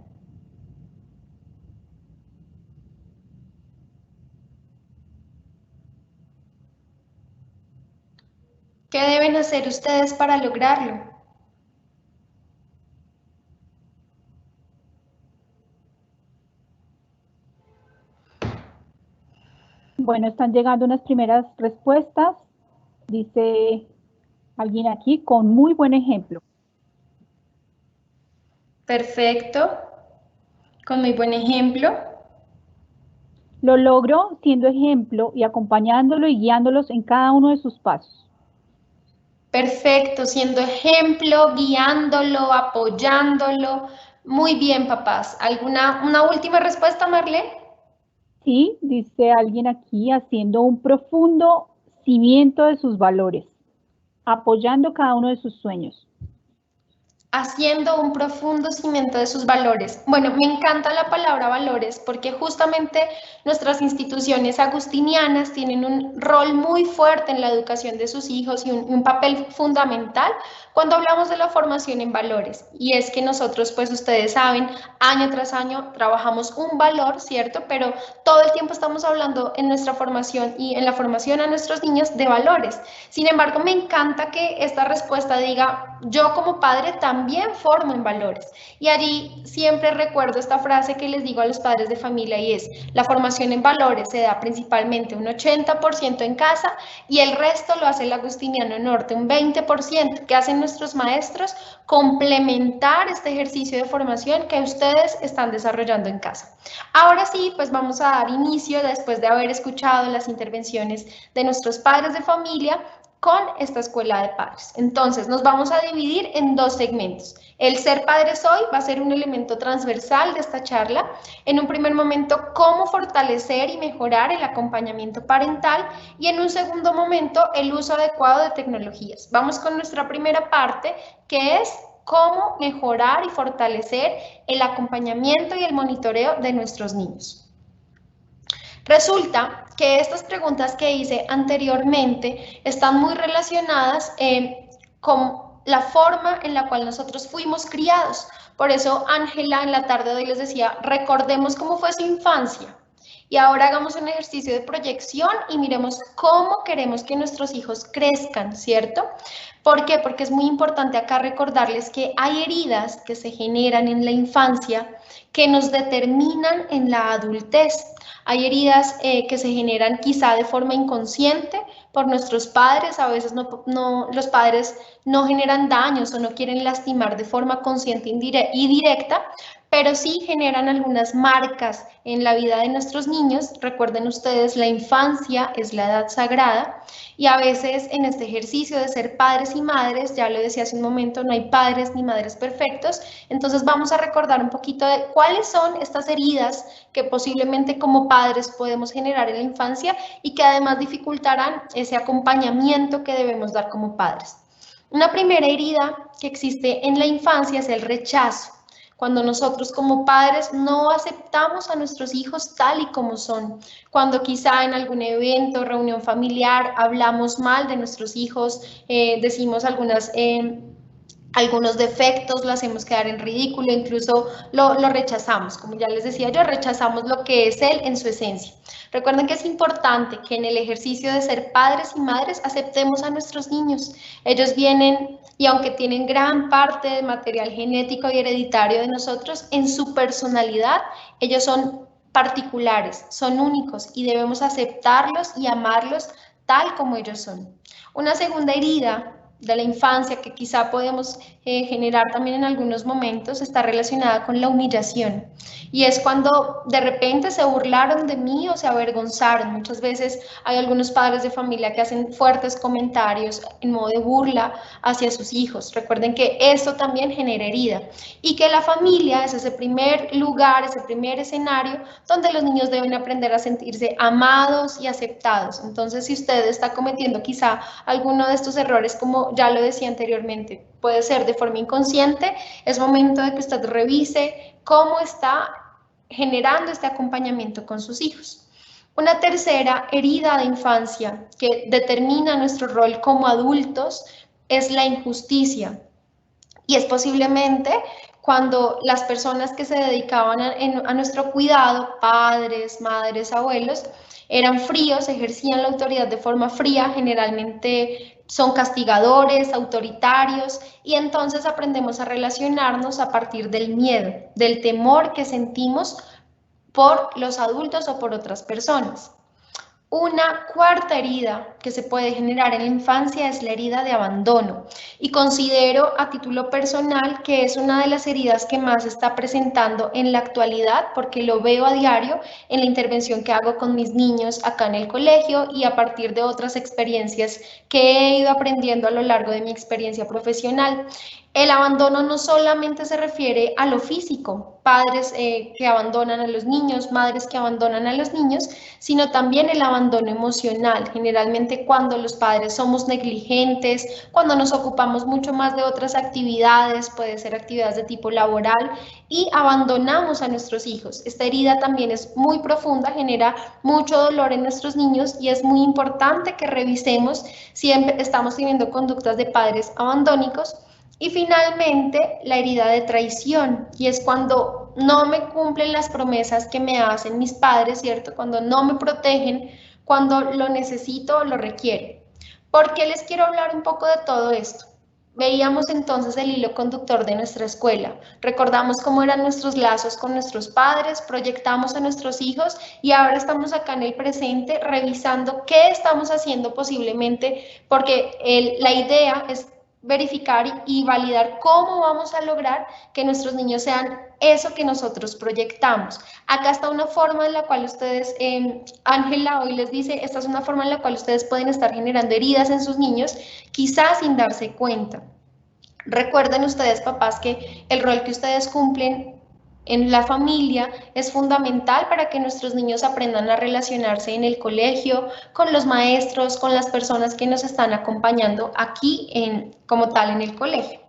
¿Qué deben hacer ustedes para lograrlo? Bueno, están llegando unas primeras respuestas. Dice alguien aquí, con muy buen ejemplo. Perfecto, con muy buen ejemplo. Lo logro siendo ejemplo y acompañándolo y guiándolos en cada uno de sus pasos. Perfecto, siendo ejemplo, guiándolo, apoyándolo. Muy bien, papás. ¿Una última respuesta, Marlene? Sí, dice alguien aquí, haciendo un profundo cimiento de sus valores, apoyando cada uno de sus sueños. Haciendo un profundo cimiento de sus valores. Bueno, me encanta la palabra valores porque justamente nuestras instituciones agustinianas tienen un rol muy fuerte en la educación de sus hijos y un papel fundamental cuando hablamos de la formación en valores. Y es que nosotros, pues ustedes saben, año tras año trabajamos un valor, ¿cierto? Pero todo el tiempo estamos hablando en nuestra formación y en la formación a nuestros niños de valores. Sin embargo, me encanta que esta respuesta diga, yo como padre también formo en valores. Y allí siempre recuerdo esta frase que les digo a los padres de familia y es, la formación en valores se da principalmente un 80% en casa y el resto lo hace el Agustiniano Norte, un 20%. ¿Qué hacen nuestros maestros? Complementar este ejercicio de formación que ustedes están desarrollando en casa. Ahora sí, pues vamos a dar inicio, después de haber escuchado las intervenciones de nuestros padres de familia, con esta escuela de padres. Entonces, nos vamos a dividir en dos segmentos. El ser padres hoy va a ser un elemento transversal de esta charla. En un primer momento, cómo fortalecer y mejorar el acompañamiento parental y en un segundo momento, el uso adecuado de tecnologías. Vamos con nuestra primera parte, que es cómo mejorar y fortalecer el acompañamiento y el monitoreo de nuestros niños. Resulta que estas preguntas que hice anteriormente están muy relacionadas con la forma en la cual nosotros fuimos criados. Por eso Ángela en la tarde de hoy les decía, recordemos cómo fue su infancia. Y ahora hagamos un ejercicio de proyección y miremos cómo queremos que nuestros hijos crezcan, ¿cierto? ¿Por qué? Porque es muy importante acá recordarles que hay heridas que se generan en la infancia que nos determinan en la adultez. Hay heridas que se generan quizá de forma inconsciente por nuestros padres, a veces los padres no generan daños o no quieren lastimar de forma consciente y directa, pero sí generan algunas marcas en la vida de nuestros niños. Recuerden ustedes, la infancia es la edad sagrada y a veces en este ejercicio de ser padres y madres, ya lo decía hace un momento, no hay padres ni madres perfectos, entonces vamos a recordar un poquito de cuáles son estas heridas que posiblemente como padres podemos generar en la infancia y que además dificultarán ese acompañamiento que debemos dar como padres. Una primera herida que existe en la infancia es el rechazo. cuando nosotros como padres no aceptamos a nuestros hijos tal y como son, cuando quizá en algún evento, reunión familiar, hablamos mal de nuestros hijos, decimos algunos defectos, lo hacemos quedar en ridículo, incluso lo rechazamos. Como ya les decía yo, rechazamos lo que es él en su esencia. Recuerden que es importante que en el ejercicio de ser padres y madres aceptemos a nuestros niños. Ellos vienen y aunque tienen gran parte de material genético y hereditario de nosotros, en su personalidad ellos son particulares, son únicos y debemos aceptarlos y amarlos tal como ellos son. Una segunda herida de la infancia que quizá podemos generar también en algunos momentos está relacionada con la humillación, y es cuando de repente se burlaron de mí o se avergonzaron. Muchas veces hay algunos padres de familia que hacen fuertes comentarios en modo de burla hacia sus hijos. Recuerden que esto también genera herida y que la familia es ese primer lugar, ese primer escenario donde los niños deben aprender a sentirse amados y aceptados. Entonces, si usted está cometiendo quizá alguno de estos errores, como ya lo decía anteriormente, puede ser de forma inconsciente, es momento de que usted revise cómo está generando este acompañamiento con sus hijos. Una tercera herida de infancia que determina nuestro rol como adultos es la injusticia, y es posiblemente cuando las personas que se dedicaban a nuestro cuidado, padres, madres, abuelos, eran fríos, ejercían la autoridad de forma fría, generalmente son castigadores, autoritarios, y entonces aprendemos a relacionarnos a partir del miedo, del temor que sentimos por los adultos o por otras personas. Una cuarta herida que se puede generar en la infancia es la herida de abandono, y considero a título personal que es una de las heridas que más se está presentando en la actualidad, porque lo veo a diario en la intervención que hago con mis niños acá en el colegio y a partir de otras experiencias que he ido aprendiendo a lo largo de mi experiencia profesional. El abandono no solamente se refiere a lo físico, padres que abandonan a los niños, madres que abandonan a los niños, sino también el abandono emocional. Generalmente cuando los padres somos negligentes, cuando nos ocupamos mucho más de otras actividades, puede ser actividades de tipo laboral, y abandonamos a nuestros hijos. Esta herida también es muy profunda, genera mucho dolor en nuestros niños y es muy importante que revisemos si estamos teniendo conductas de padres abandónicos. Y finalmente, la herida de traición, y es cuando no me cumplen las promesas que me hacen mis padres, ¿cierto? Cuando no me protegen, cuando lo necesito o lo requiero. ¿Por qué les quiero hablar un poco de todo esto? Veíamos entonces el hilo conductor de nuestra escuela, recordamos cómo eran nuestros lazos con nuestros padres, proyectamos a nuestros hijos y ahora estamos acá en el presente revisando qué estamos haciendo posiblemente, porque la idea es verificar y validar cómo vamos a lograr que nuestros niños sean eso que nosotros proyectamos. Acá está una forma en la cual ustedes, Ángela hoy les dice, esta es una forma en la cual ustedes pueden estar generando heridas en sus niños, quizás sin darse cuenta. Recuerden ustedes, papás, que el rol que ustedes cumplen en la familia es fundamental para que nuestros niños aprendan a relacionarse en el colegio, con los maestros, con las personas que nos están acompañando aquí como tal en el colegio.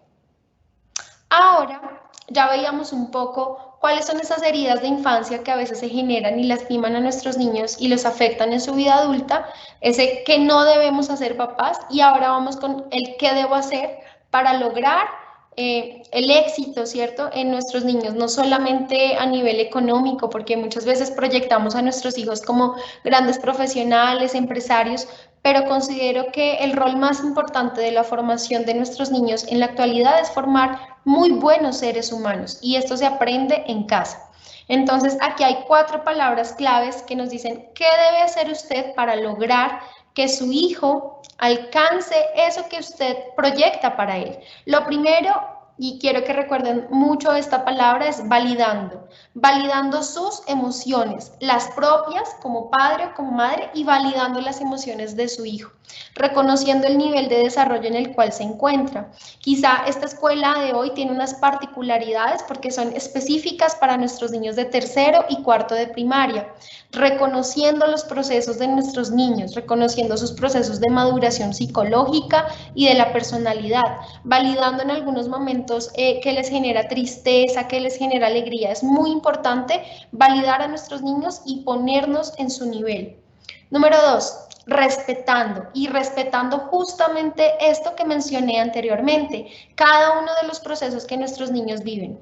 Ahora ya veíamos un poco cuáles son esas heridas de infancia que a veces se generan y lastiman a nuestros niños y los afectan en su vida adulta, ese que no debemos hacer papás, y ahora vamos con el qué debo hacer para lograr el éxito, ¿cierto?, en nuestros niños, no solamente a nivel económico, porque muchas veces proyectamos a nuestros hijos como grandes profesionales, empresarios, pero considero que el rol más importante de la formación de nuestros niños en la actualidad es formar muy buenos seres humanos, y esto se aprende en casa. Entonces, aquí hay 4 palabras claves que nos dicen qué debe hacer usted para lograr que su hijo alcance eso que usted proyecta para él. Lo primero, y quiero que recuerden mucho esta palabra, es validando sus emociones, las propias como padre o como madre, y validando las emociones de su hijo. reconociendo el nivel de desarrollo en el cual se encuentra. Quizá esta escuela de hoy tiene unas particularidades porque son específicas para nuestros niños de tercero y cuarto de primaria, reconociendo los procesos de nuestros niños, reconociendo sus procesos de maduración psicológica y de la personalidad, validando en algunos momentos que les genera tristeza, que les genera alegría. Es muy importante validar a nuestros niños y ponernos en su nivel. Número 2, respetando justamente esto que mencioné anteriormente, cada uno de los procesos que nuestros niños viven.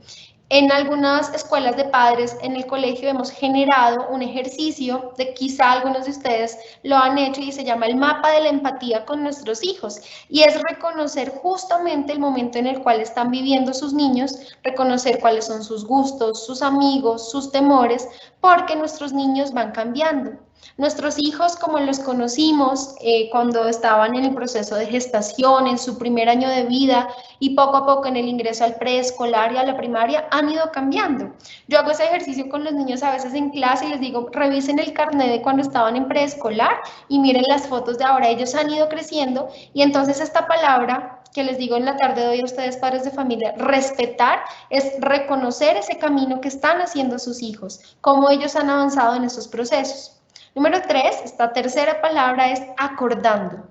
En algunas escuelas de padres en el colegio hemos generado un ejercicio de quizá algunos de ustedes lo han hecho y se llama el mapa de la empatía con nuestros hijos y es reconocer justamente el momento en el cual están viviendo sus niños, reconocer cuáles son sus gustos, sus amigos, sus temores, porque nuestros niños van cambiando. Nuestros hijos, como los conocimos cuando estaban en el proceso de gestación, en su primer año de vida y poco a poco en el ingreso al preescolar y a la primaria, han ido cambiando. Yo hago ese ejercicio con los niños a veces en clase y les digo, revisen el carnet de cuando estaban en preescolar y miren las fotos de ahora, ellos han ido creciendo y entonces esta palabra que les digo en la tarde de hoy a ustedes padres de familia, respetar es reconocer ese camino que están haciendo sus hijos, cómo ellos han avanzado en esos procesos. Número 3, esta tercera palabra es acordando.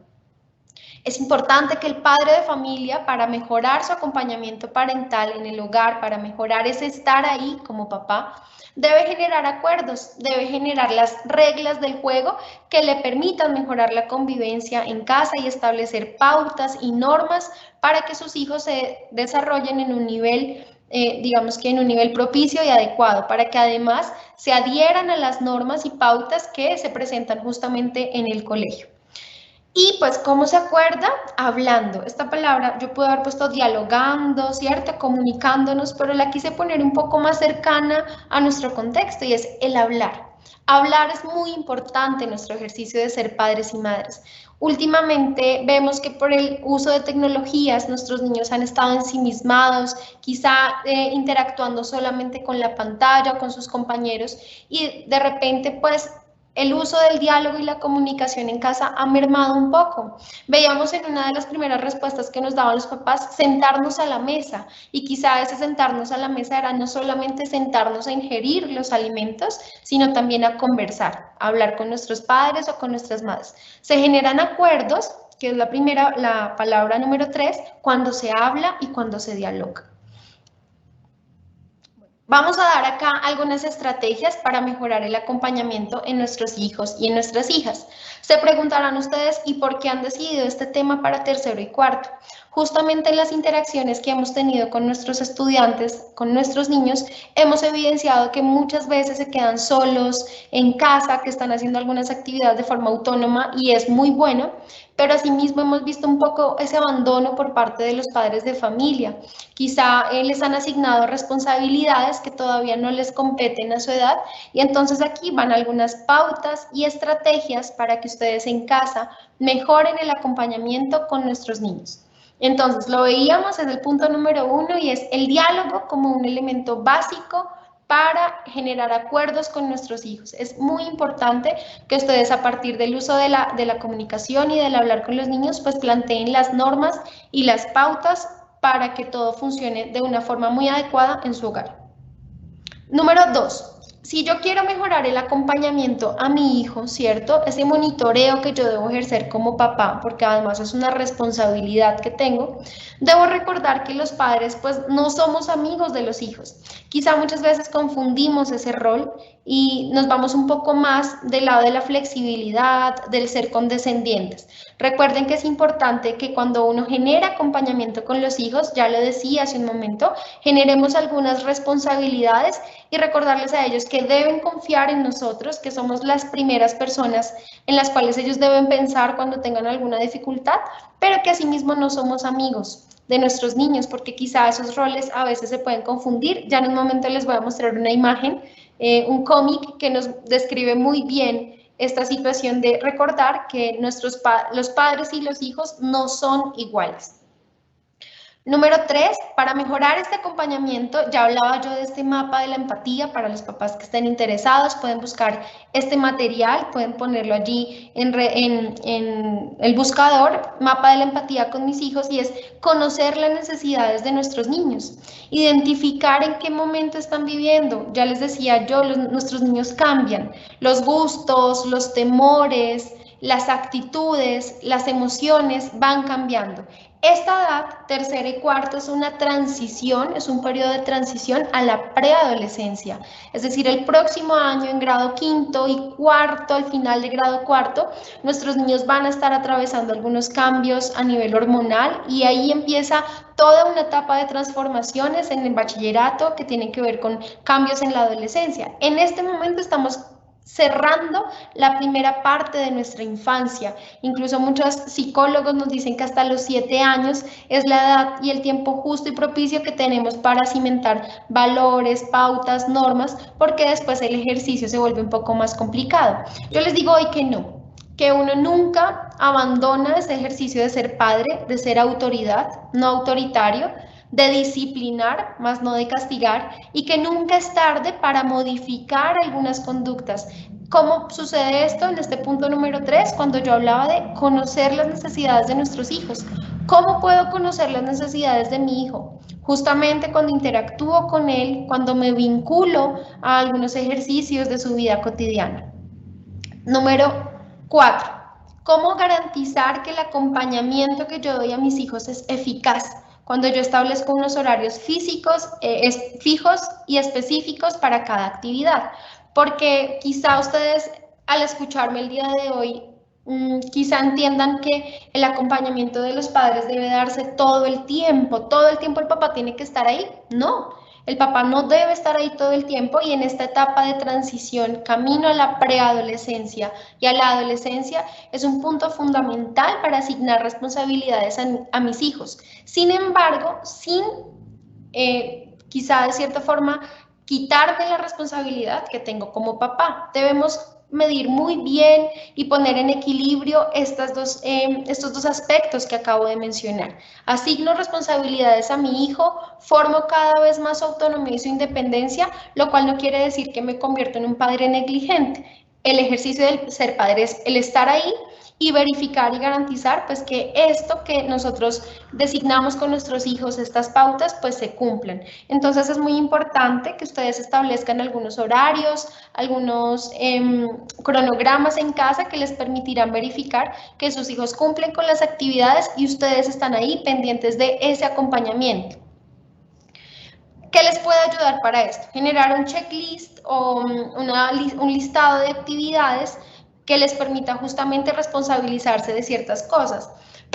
Es importante que el padre de familia, para mejorar su acompañamiento parental en el hogar, para mejorar ese estar ahí como papá, debe generar acuerdos, debe generar las reglas del juego que le permitan mejorar la convivencia en casa y establecer pautas y normas para que sus hijos se desarrollen en un nivel digamos que en un nivel propicio y adecuado, para que además se adhieran a las normas y pautas que se presentan justamente en el colegio. Y pues, ¿cómo se acuerda? Hablando. Esta palabra yo puedo haber puesto dialogando, ¿cierto? Comunicándonos, pero la quise poner un poco más cercana a nuestro contexto y es el hablar. Hablar es muy importante en nuestro ejercicio de ser padres y madres. Últimamente vemos que por el uso de tecnologías nuestros niños han estado ensimismados, quizá interactuando solamente con la pantalla, con sus compañeros y de repente pues el uso del diálogo y la comunicación en casa ha mermado un poco. Veíamos en una de las primeras respuestas que nos daban los papás, sentarnos a la mesa. Y quizá ese sentarnos a la mesa era no solamente sentarnos a ingerir los alimentos, sino también a conversar, a hablar con nuestros padres o con nuestras madres. Se generan acuerdos, que es la palabra número 3, cuando se habla y cuando se dialoga. Vamos a dar acá algunas estrategias para mejorar el acompañamiento en nuestros hijos y en nuestras hijas. Se preguntarán ustedes, ¿y por qué han decidido este tema para tercero y cuarto? Justamente en las interacciones que hemos tenido con nuestros estudiantes, con nuestros niños, hemos evidenciado que muchas veces se quedan solos en casa, que están haciendo algunas actividades de forma autónoma y es muy bueno, pero asimismo hemos visto un poco ese abandono por parte de los padres de familia. Quizá les han asignado responsabilidades que todavía no les competen a su edad y entonces aquí van algunas pautas y estrategias para que ustedes en casa mejoren el acompañamiento con nuestros niños. Entonces, lo veíamos en el punto número 1 y es el diálogo como un elemento básico para generar acuerdos con nuestros hijos. Es muy importante que ustedes a partir del uso de la comunicación y del hablar con los niños, pues planteen las normas y las pautas para que todo funcione de una forma muy adecuada en su hogar. Número 2. Si yo quiero mejorar el acompañamiento a mi hijo, ¿cierto? Ese monitoreo que yo debo ejercer como papá, porque además es una responsabilidad que tengo, debo recordar que los padres pues no somos amigos de los hijos. Quizá muchas veces confundimos ese rol y nos vamos un poco más del lado de la flexibilidad, del ser condescendientes. Recuerden que es importante que cuando uno genera acompañamiento con los hijos, ya lo decía hace un momento, generemos algunas responsabilidades y recordarles a ellos que deben confiar en nosotros, que somos las primeras personas en las cuales ellos deben pensar cuando tengan alguna dificultad, pero que asimismo no somos amigos de nuestros niños, porque quizá esos roles a veces se pueden confundir. Ya en un momento les voy a mostrar una imagen, un cómic que nos describe muy bien esta situación de recordar que los padres y los hijos no son iguales. Número 3, para mejorar este acompañamiento, ya hablaba yo de este mapa de la empatía. Para los papás que estén interesados, pueden buscar este material, pueden ponerlo allí en el buscador, mapa de la empatía con mis hijos, y es conocer las necesidades de nuestros niños, identificar en qué momento están viviendo. Ya les decía yo, nuestros niños cambian, los gustos, los temores, las actitudes, las emociones van cambiando. Esta edad, tercera y cuarta, es una transición, es un periodo de transición a la preadolescencia. Es decir, el próximo año en grado quinto y cuarto, al final de grado cuarto, nuestros niños van a estar atravesando algunos cambios a nivel hormonal, y ahí empieza toda una etapa de transformaciones en el bachillerato que tienen que ver con cambios en la adolescencia. En este momento estamos cerrando la primera parte de nuestra infancia. Incluso muchos psicólogos nos dicen que hasta los 7 años es la edad y el tiempo justo y propicio que tenemos para cimentar valores, pautas, normas, porque después el ejercicio se vuelve un poco más complicado. Yo les digo hoy que no, que uno nunca abandona ese ejercicio de ser padre, de ser autoridad, no autoritario, de disciplinar, más no de castigar, y que nunca es tarde para modificar algunas conductas. ¿Cómo sucede esto en este punto número 3? Cuando yo hablaba de conocer las necesidades de nuestros hijos. ¿Cómo puedo conocer las necesidades de mi hijo? Justamente cuando interactúo con él, cuando me vinculo a algunos ejercicios de su vida cotidiana. Número 4. ¿Cómo garantizar que el acompañamiento que yo doy a mis hijos es eficaz? Cuando yo establezco unos horarios fijos y específicos para cada actividad. Porque quizá ustedes, al escucharme el día de hoy, quizá entiendan que el acompañamiento de los padres debe darse todo el tiempo el papá tiene que estar ahí. No, el papá no debe estar ahí todo el tiempo, y en esta etapa de transición, camino a la preadolescencia y a la adolescencia, es un punto fundamental para asignar responsabilidades a mis hijos. Sin embargo, sin quizá de cierta forma quitarme la responsabilidad que tengo como papá. Debemos medir muy bien y poner en equilibrio estos dos aspectos que acabo de mencionar. Asigno responsabilidades a mi hijo, formo cada vez más su autonomía y su independencia, lo cual no quiere decir que me convierto en un padre negligente. El ejercicio del ser padre es el estar ahí y verificar y garantizar pues que esto que nosotros designamos con nuestros hijos, estas pautas, pues se cumplan. Entonces es muy importante que ustedes establezcan algunos horarios, algunos cronogramas en casa que les permitirán verificar que sus hijos cumplen con las actividades y ustedes están ahí pendientes de ese acompañamiento. ¿Qué les puede ayudar para esto? Generar un checklist o un listado de actividades que les permita justamente responsabilizarse de ciertas cosas.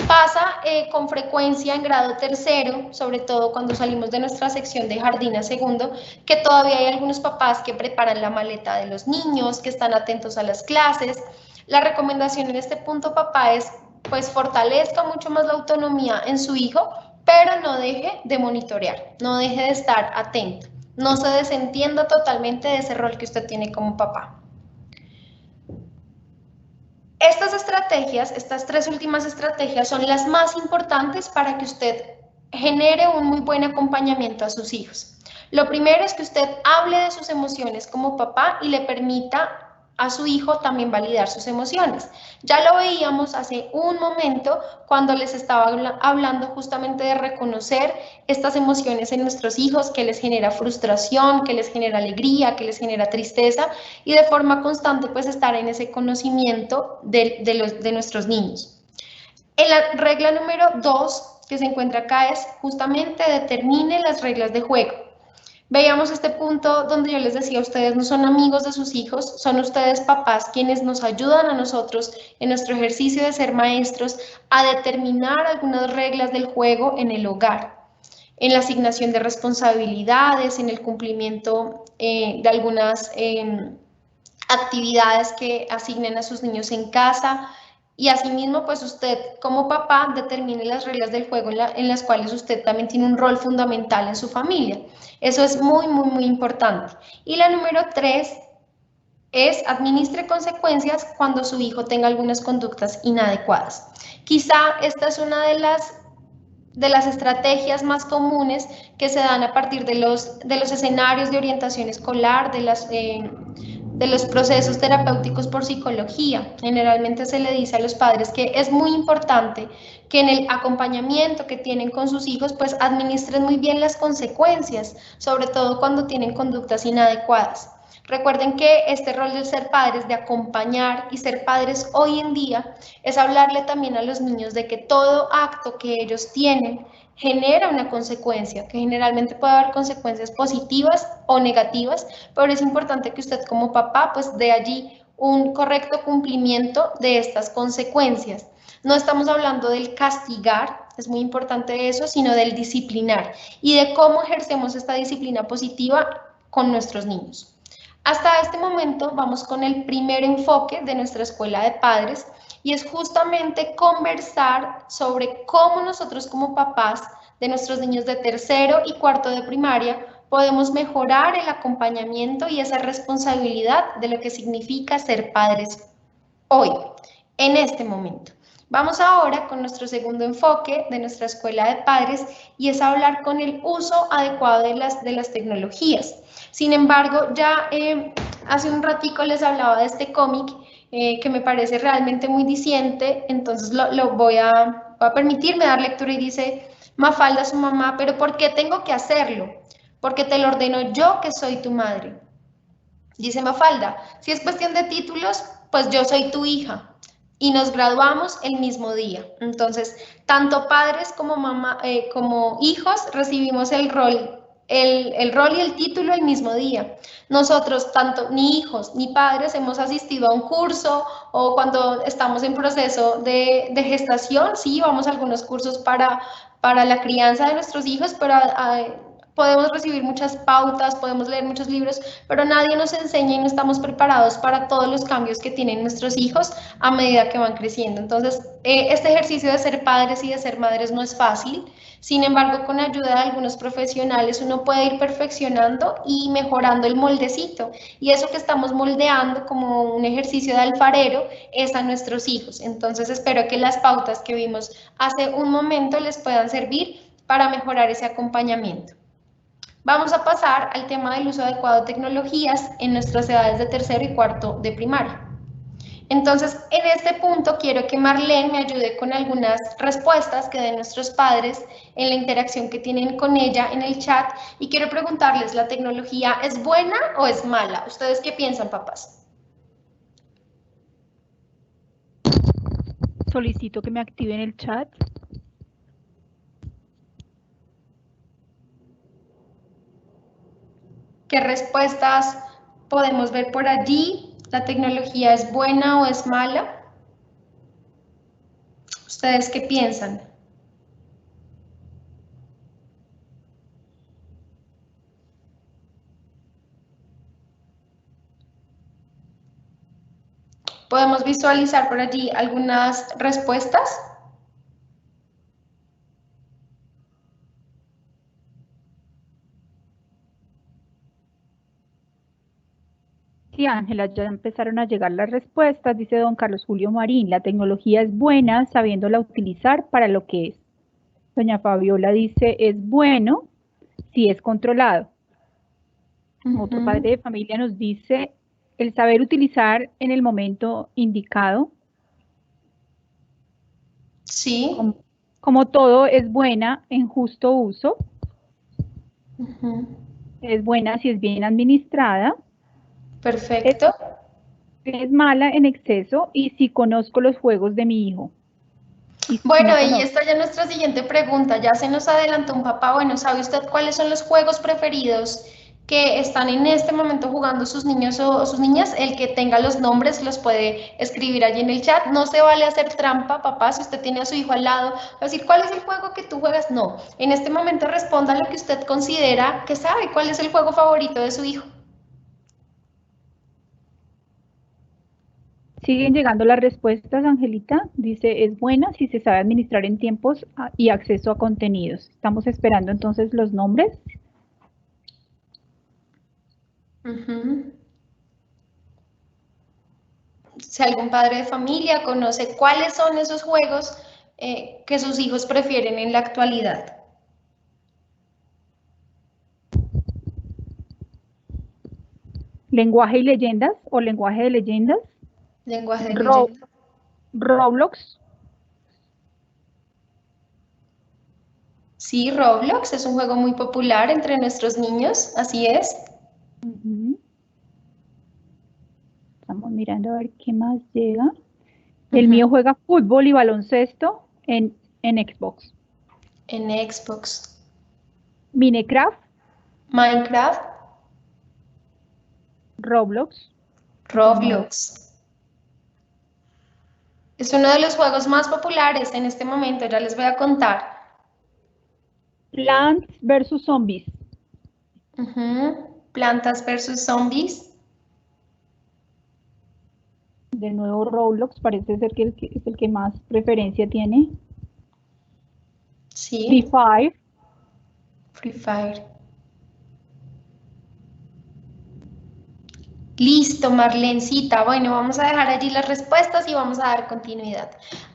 Pasa con frecuencia en grado tercero, sobre todo cuando salimos de nuestra sección de jardín a segundo, que todavía hay algunos papás que preparan la maleta de los niños, que están atentos a las clases. La recomendación en este punto, papá, es pues fortalezca mucho más la autonomía en su hijo, pero no deje de monitorear, no deje de estar atento, no se desentienda totalmente de ese rol que usted tiene como papá. Estas estrategias, estas 3 últimas estrategias son las más importantes para que usted genere un muy buen acompañamiento a sus hijos. Lo primero es que usted hable de sus emociones como papá y le permita a su hijo también validar sus emociones. Ya lo veíamos hace un momento cuando les estaba hablando justamente de reconocer estas emociones en nuestros hijos, que les genera frustración, que les genera alegría, que les genera tristeza, y de forma constante pues estar en ese conocimiento de nuestros niños. En la regla número 2 que se encuentra acá es justamente determine las reglas de juego. Veíamos este punto donde yo les decía, ustedes no son amigos de sus hijos, son ustedes papás quienes nos ayudan a nosotros en nuestro ejercicio de ser maestros a determinar algunas reglas del juego en el hogar, en la asignación de responsabilidades, en el cumplimiento de algunas actividades que asignen a sus niños en casa. Y asimismo, pues usted como papá determine las reglas del juego en las cuales usted también tiene un rol fundamental en su familia. Eso es muy, muy, muy importante. Y la número 3 es administre consecuencias cuando su hijo tenga algunas conductas inadecuadas. Quizá esta es una de de las estrategias más comunes que se dan a partir de los escenarios de orientación escolar, de los procesos terapéuticos por psicología. Generalmente se le dice a los padres que es muy importante que en el acompañamiento que tienen con sus hijos, pues administren muy bien las consecuencias, sobre todo cuando tienen conductas inadecuadas. Recuerden que este rol de ser padres, de acompañar y ser padres hoy en día, es hablarle también a los niños de que todo acto que ellos tienen genera una consecuencia, que generalmente puede haber consecuencias positivas o negativas, pero es importante que usted como papá pues dé allí un correcto cumplimiento de estas consecuencias. No estamos hablando del castigar, es muy importante eso, sino del disciplinar y de cómo ejercemos esta disciplina positiva con nuestros niños. Hasta este momento vamos con el primer enfoque de nuestra escuela de padres y es justamente conversar sobre cómo nosotros como papás de nuestros niños de tercero y cuarto de primaria podemos mejorar el acompañamiento y esa responsabilidad de lo que significa ser padres hoy, en este momento. Vamos ahora con nuestro segundo enfoque de nuestra escuela de padres y es hablar con el uso adecuado de las tecnologías. Sin embargo, ya hace un ratico les hablaba de este cómic que me parece realmente muy diciente, entonces voy a permitirme dar lectura y dice, Mafalda a su mamá, pero ¿por qué tengo que hacerlo? Porque te lo ordeno yo que soy tu madre. Dice Mafalda, si es cuestión de títulos, pues yo soy tu hija y nos graduamos el mismo día. Entonces, tanto padres como como hijos recibimos el rol y el título el mismo día. Nosotros, tanto ni hijos ni padres, hemos asistido a un curso o cuando estamos en proceso de gestación, sí, vamos a algunos cursos para la crianza de nuestros hijos, pero podemos recibir muchas pautas, podemos leer muchos libros, pero nadie nos enseña y no estamos preparados para todos los cambios que tienen nuestros hijos a medida que van creciendo. Entonces, este ejercicio de ser padres y de ser madres no es fácil. Sin embargo, con ayuda de algunos profesionales uno puede ir perfeccionando y mejorando el moldecito. Y eso que estamos moldeando como un ejercicio de alfarero es a nuestros hijos. Entonces, espero que las pautas que vimos hace un momento les puedan servir para mejorar ese acompañamiento. Vamos a pasar al tema del uso adecuado de tecnologías en nuestras edades de tercero y cuarto de primaria. Entonces, en este punto quiero que Marlene me ayude con algunas respuestas que den nuestros padres en la interacción que tienen con ella en el chat y quiero preguntarles, ¿la tecnología es buena o es mala? ¿Ustedes qué piensan, papás? Solicito que me activen el chat. ¿Qué respuestas podemos ver por allí? ¿La tecnología es buena o es mala? ¿Ustedes qué piensan? ¿Podemos visualizar por allí algunas respuestas? Sí, Ángela, ya empezaron a llegar las respuestas, dice don Carlos Julio Marín, la tecnología es buena sabiéndola utilizar para lo que es. Doña Fabiola dice, es bueno si es controlado. Otro padre de familia nos dice, el saber utilizar en el momento indicado. Sí. Como todo es buena en justo uso. Es buena si es bien administrada. Perfecto. Es mala en exceso y si conozco los juegos de mi hijo. Bueno, y esta ya nuestra siguiente pregunta, ya se nos adelantó un papá, bueno, ¿sabe usted cuáles son los juegos preferidos que están en este momento jugando sus niños o sus niñas? El que tenga los nombres los puede escribir allí en el chat, no se vale hacer trampa, papá, si usted tiene a su hijo al lado, va a decir, ¿cuál es el juego que tú juegas? No, en este momento responda lo que usted considera que sabe, cuál es el juego favorito de su hijo. Siguen llegando las respuestas, Angelita. Dice, es buena si se sabe administrar en tiempos y acceso a contenidos. Estamos esperando entonces los nombres. Si algún padre de familia conoce cuáles son esos juegos que sus hijos prefieren en la actualidad. Lenguaje y leyendas o lenguaje de leyendas. Lenguaje de leyenda. Roblox. Sí, Roblox es un juego muy popular entre nuestros niños, así es. Estamos mirando a ver qué más llega. El mío juega fútbol y baloncesto en Xbox. En Xbox. Minecraft. Minecraft. Roblox. Roblox. Es uno de los juegos más populares en este momento, ya les voy a contar. Plants vs Zombies. Plantas versus Zombies. De nuevo Roblox, parece ser que es el que más preferencia tiene. Sí. Free Fire. Free Fire. Listo, Marlencita. Bueno, vamos a dejar allí las respuestas y vamos a dar continuidad.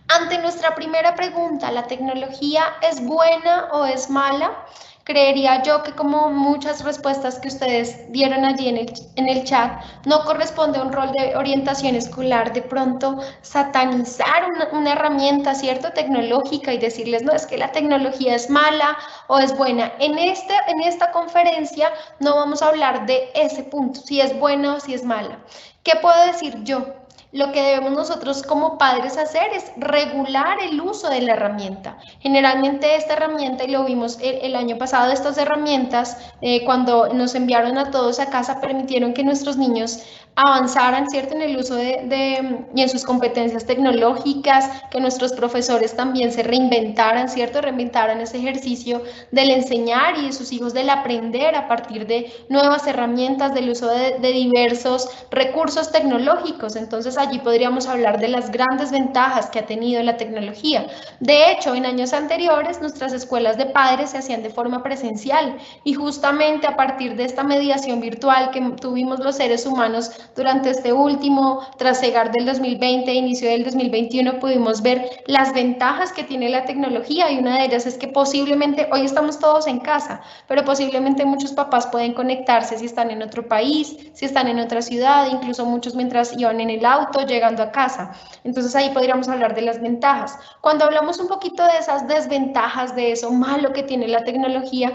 Ante nuestra primera pregunta, ¿la tecnología es buena o es mala? Creería yo que como muchas respuestas que ustedes dieron allí en el chat, no corresponde a un rol de orientación escolar de pronto satanizar una herramienta, ¿cierto? Tecnológica y decirles, no, es que la tecnología es mala o es buena. En esta conferencia no vamos a hablar de ese punto, si es buena o si es mala. ¿Qué puedo decir yo? Lo que debemos nosotros como padres hacer es regular el uso de la herramienta. Generalmente esta herramienta, y lo vimos el año pasado, estas herramientas, cuando nos enviaron a todos a casa, permitieron que nuestros niños avanzaran, ¿cierto?, en el uso y en sus competencias tecnológicas, que nuestros profesores también se reinventaran, ¿cierto?, reinventaran ese ejercicio del enseñar y de sus hijos del aprender a partir de nuevas herramientas, del uso de diversos recursos tecnológicos. Entonces allí podríamos hablar de las grandes ventajas que ha tenido la tecnología. De hecho, en años anteriores nuestras escuelas de padres se hacían de forma presencial y justamente a partir de esta mediación virtual que tuvimos los seres humanos durante este último trasegar del 2020 e inicio del 2021, pudimos ver las ventajas que tiene la tecnología, y una de ellas es que posiblemente hoy estamos todos en casa, pero posiblemente muchos papás pueden conectarse si están en otro país, si están en otra ciudad, incluso muchos mientras iban en el auto llegando a casa. Entonces ahí podríamos hablar de las ventajas. Cuando hablamos un poquito de esas desventajas, de eso malo que tiene la tecnología,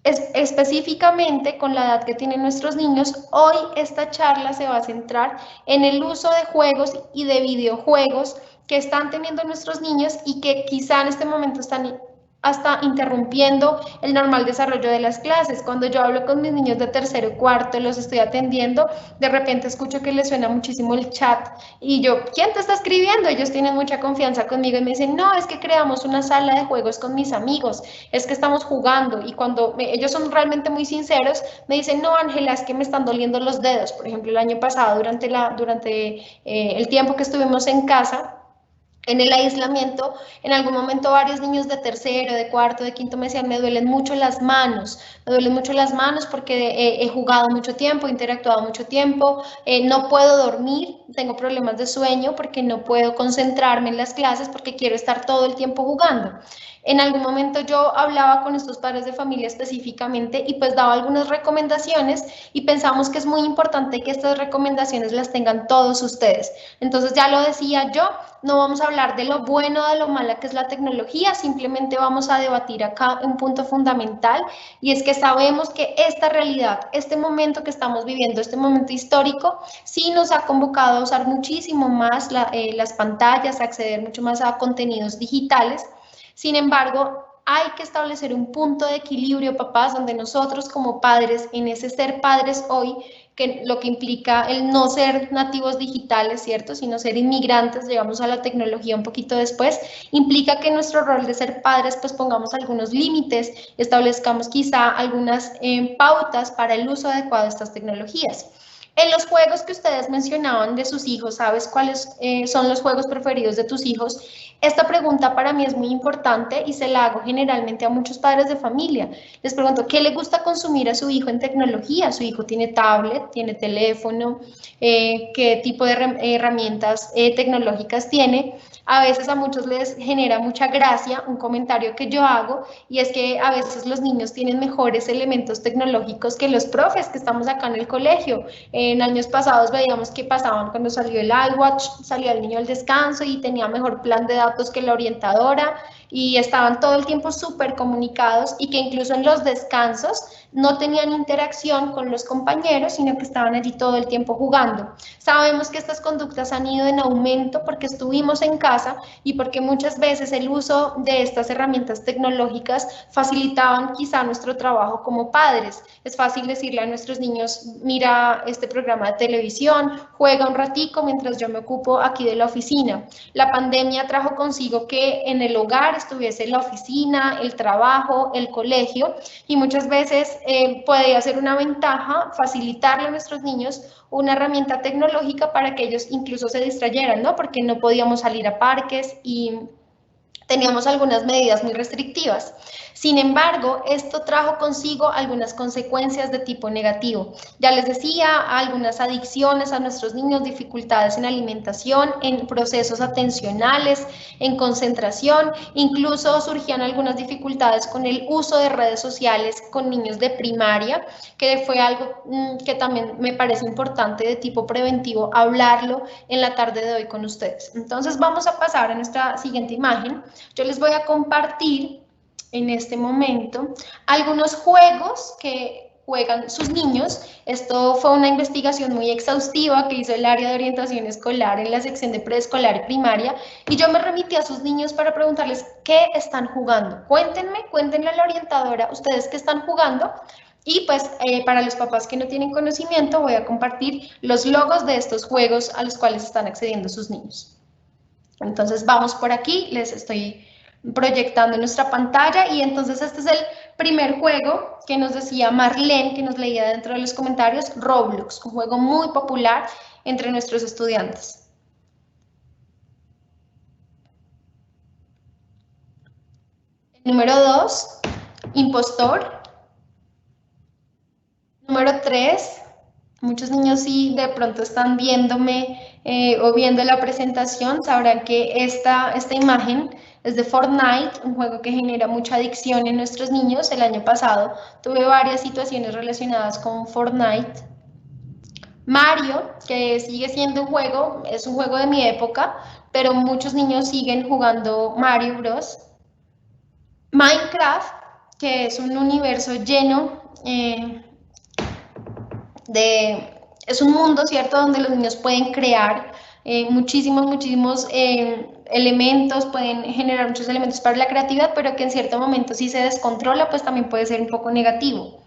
específicamente con la edad que tienen nuestros niños, hoy esta charla se va a centrar en el uso de juegos y de videojuegos que están teniendo nuestros niños y que quizá en este momento están hasta interrumpiendo el normal desarrollo de las clases. Cuando yo hablo con mis niños de tercero y cuarto, los estoy atendiendo, de repente escucho que les suena muchísimo el chat y yo, ¿quién te está escribiendo? Ellos tienen mucha confianza conmigo y me dicen, no, es que creamos una sala de juegos con mis amigos, es que estamos jugando. Y cuando ellos son realmente muy sinceros, me dicen, no, Ángela, es que me están doliendo los dedos. Por ejemplo, el año pasado, durante el tiempo que estuvimos en casa, en el aislamiento, en algún momento varios niños de tercero, de cuarto, de quinto me decían, me duelen mucho las manos porque he jugado mucho tiempo, he interactuado mucho tiempo, no puedo dormir, tengo problemas de sueño porque no puedo concentrarme en las clases porque quiero estar todo el tiempo jugando. En algún momento yo hablaba con estos padres de familia específicamente y pues daba algunas recomendaciones y pensamos que es muy importante que estas recomendaciones las tengan todos ustedes. Entonces ya lo decía yo, no vamos a hablar de lo bueno o de lo mala que es la tecnología, simplemente vamos a debatir acá un punto fundamental, y es que sabemos que esta realidad, este momento que estamos viviendo, este momento histórico, sí nos ha convocado a usar muchísimo más las pantallas, a acceder mucho más a contenidos digitales. Sin embargo, hay que establecer un punto de equilibrio, papás, donde nosotros como padres, en ese ser padres hoy, que lo que implica el no ser nativos digitales, ¿cierto?, sino ser inmigrantes, llegamos a la tecnología un poquito después, implica que en nuestro rol de ser padres pues pongamos algunos límites, establezcamos quizá algunas pautas para el uso adecuado de estas tecnologías. En los juegos que ustedes mencionaban de sus hijos, ¿sabes cuáles son los juegos preferidos de tus hijos? Esta pregunta para mí es muy importante y se la hago generalmente a muchos padres de familia. Les pregunto, ¿qué le gusta consumir a su hijo en tecnología? ¿Su hijo tiene tablet, tiene teléfono? ¿Qué tipo de herramientas tecnológicas tiene? A veces a muchos les genera mucha gracia un comentario que yo hago, y es que a veces los niños tienen mejores elementos tecnológicos que los profes que estamos acá en el colegio. En años pasados veíamos que pasaban cuando salió el iWatch, salía el niño al descanso y tenía mejor plan de datos que la orientadora, y estaban todo el tiempo súper comunicados, y que incluso en los descansos no tenían interacción con los compañeros, sino que estaban allí todo el tiempo jugando. Sabemos que estas conductas han ido en aumento porque estuvimos en casa y porque muchas veces el uso de estas herramientas tecnológicas facilitaban quizá nuestro trabajo como padres. Es fácil decirle a nuestros niños, mira este programa de televisión, juega un ratico mientras yo me ocupo aquí de la oficina. La pandemia trajo consigo que en el hogar estuviese la oficina, el trabajo, el colegio, y muchas veces puede ser una ventaja facilitarle a nuestros niños una herramienta tecnológica para que ellos incluso se distrayeran, ¿no? Porque no podíamos salir a parques y teníamos algunas medidas muy restrictivas. Sin embargo, esto trajo consigo algunas consecuencias de tipo negativo. Ya les decía, algunas adicciones a nuestros niños, dificultades en alimentación, en procesos atencionales, en concentración, incluso surgían algunas dificultades con el uso de redes sociales con niños de primaria, que fue algo que también me parece importante de tipo preventivo hablarlo en la tarde de hoy con ustedes. Entonces vamos a pasar a nuestra siguiente imagen. Yo les voy a compartir en este momento algunos juegos que juegan sus niños. Esto fue una investigación muy exhaustiva que hizo el área de orientación escolar en la sección de preescolar y primaria, y yo me remití a sus niños para preguntarles qué están jugando. Cuéntenle a la orientadora ustedes qué están jugando. Y pues para los papás que no tienen conocimiento, voy a compartir los logos de estos juegos a los cuales están accediendo sus niños. Entonces vamos por aquí, les estoy proyectando en nuestra pantalla, y entonces este es el primer juego que nos decía Marlene, que nos leía dentro de los comentarios, Roblox, un juego muy popular entre nuestros estudiantes. El número 2, Impostor. Número 3, muchos niños sí de pronto están viéndome o viendo la presentación, sabrán que esta imagen es de Fortnite, un juego que genera mucha adicción en nuestros niños. El año pasado tuve varias situaciones relacionadas con Fortnite. Mario, que sigue siendo un juego, es un juego de mi época, pero muchos niños siguen jugando Mario Bros. Minecraft, que es un universo lleno es un mundo, ¿cierto?, donde los niños pueden crear muchísimos elementos, pueden generar muchos elementos para la creatividad, pero que en cierto momento si se descontrola, pues también puede ser un poco negativo.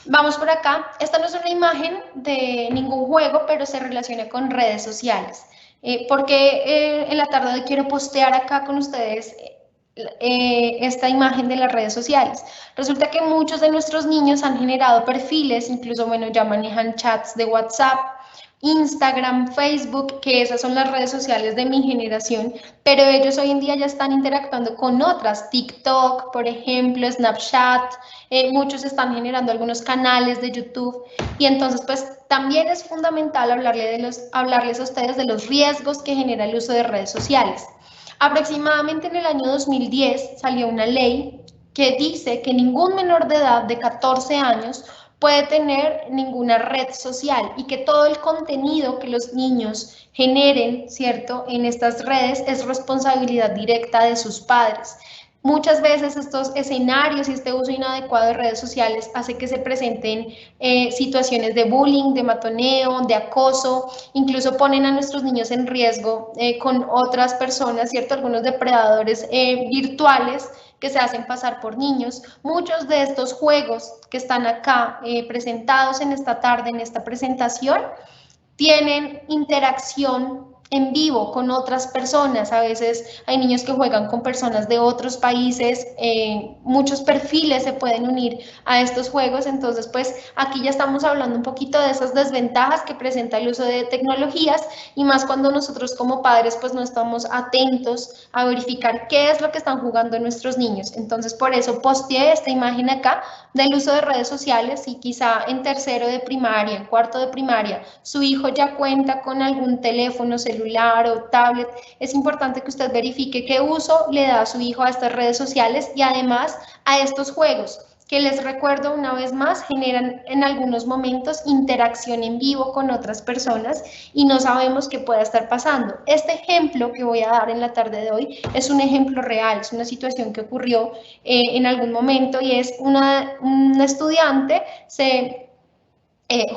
Vamos por acá. Esta no es una imagen de ningún juego, pero se relaciona con redes sociales. Porque en la tarde de hoy quiero postear acá con ustedes esta imagen de las redes sociales. Resulta que muchos de nuestros niños han generado perfiles, incluso, bueno, ya manejan chats de WhatsApp, Instagram, Facebook, que esas son las redes sociales de mi generación, pero ellos hoy en día ya están interactuando con otras, TikTok, por ejemplo, Snapchat, muchos están generando algunos canales de YouTube, y entonces pues también es fundamental hablarles a ustedes de los riesgos que genera el uso de redes sociales. Aproximadamente en el año 2010 salió una ley que dice que ningún menor de edad de 14 años puede tener ninguna red social, y que todo el contenido que los niños generen, ¿cierto?, en estas redes es responsabilidad directa de sus padres. Muchas veces estos escenarios y este uso inadecuado de redes sociales hace que se presenten situaciones de bullying, de matoneo, de acoso, incluso ponen a nuestros niños en riesgo con otras personas, ¿cierto?, algunos depredadores virtuales que se hacen pasar por niños. Muchos de estos juegos que están acá presentados en esta tarde, en esta presentación, tienen interacción en vivo con otras personas. A veces hay niños que juegan con personas de otros países, muchos perfiles se pueden unir a estos juegos, entonces pues aquí ya estamos hablando un poquito de esas desventajas que presenta el uso de tecnologías, y más cuando nosotros como padres pues no estamos atentos a verificar qué es lo que están jugando nuestros niños. Entonces por eso posteé esta imagen acá del uso de redes sociales, y quizá en tercero de primaria, en cuarto de primaria, su hijo ya cuenta con algún teléfono celular o tablet. Es importante que usted verifique qué uso le da a su hijo a estas redes sociales y además a estos juegos, que les recuerdo una vez más, generan en algunos momentos interacción en vivo con otras personas y no sabemos qué pueda estar pasando. Este ejemplo que voy a dar en la tarde de hoy es un ejemplo real, es una situación que ocurrió en algún momento, y es un estudiante se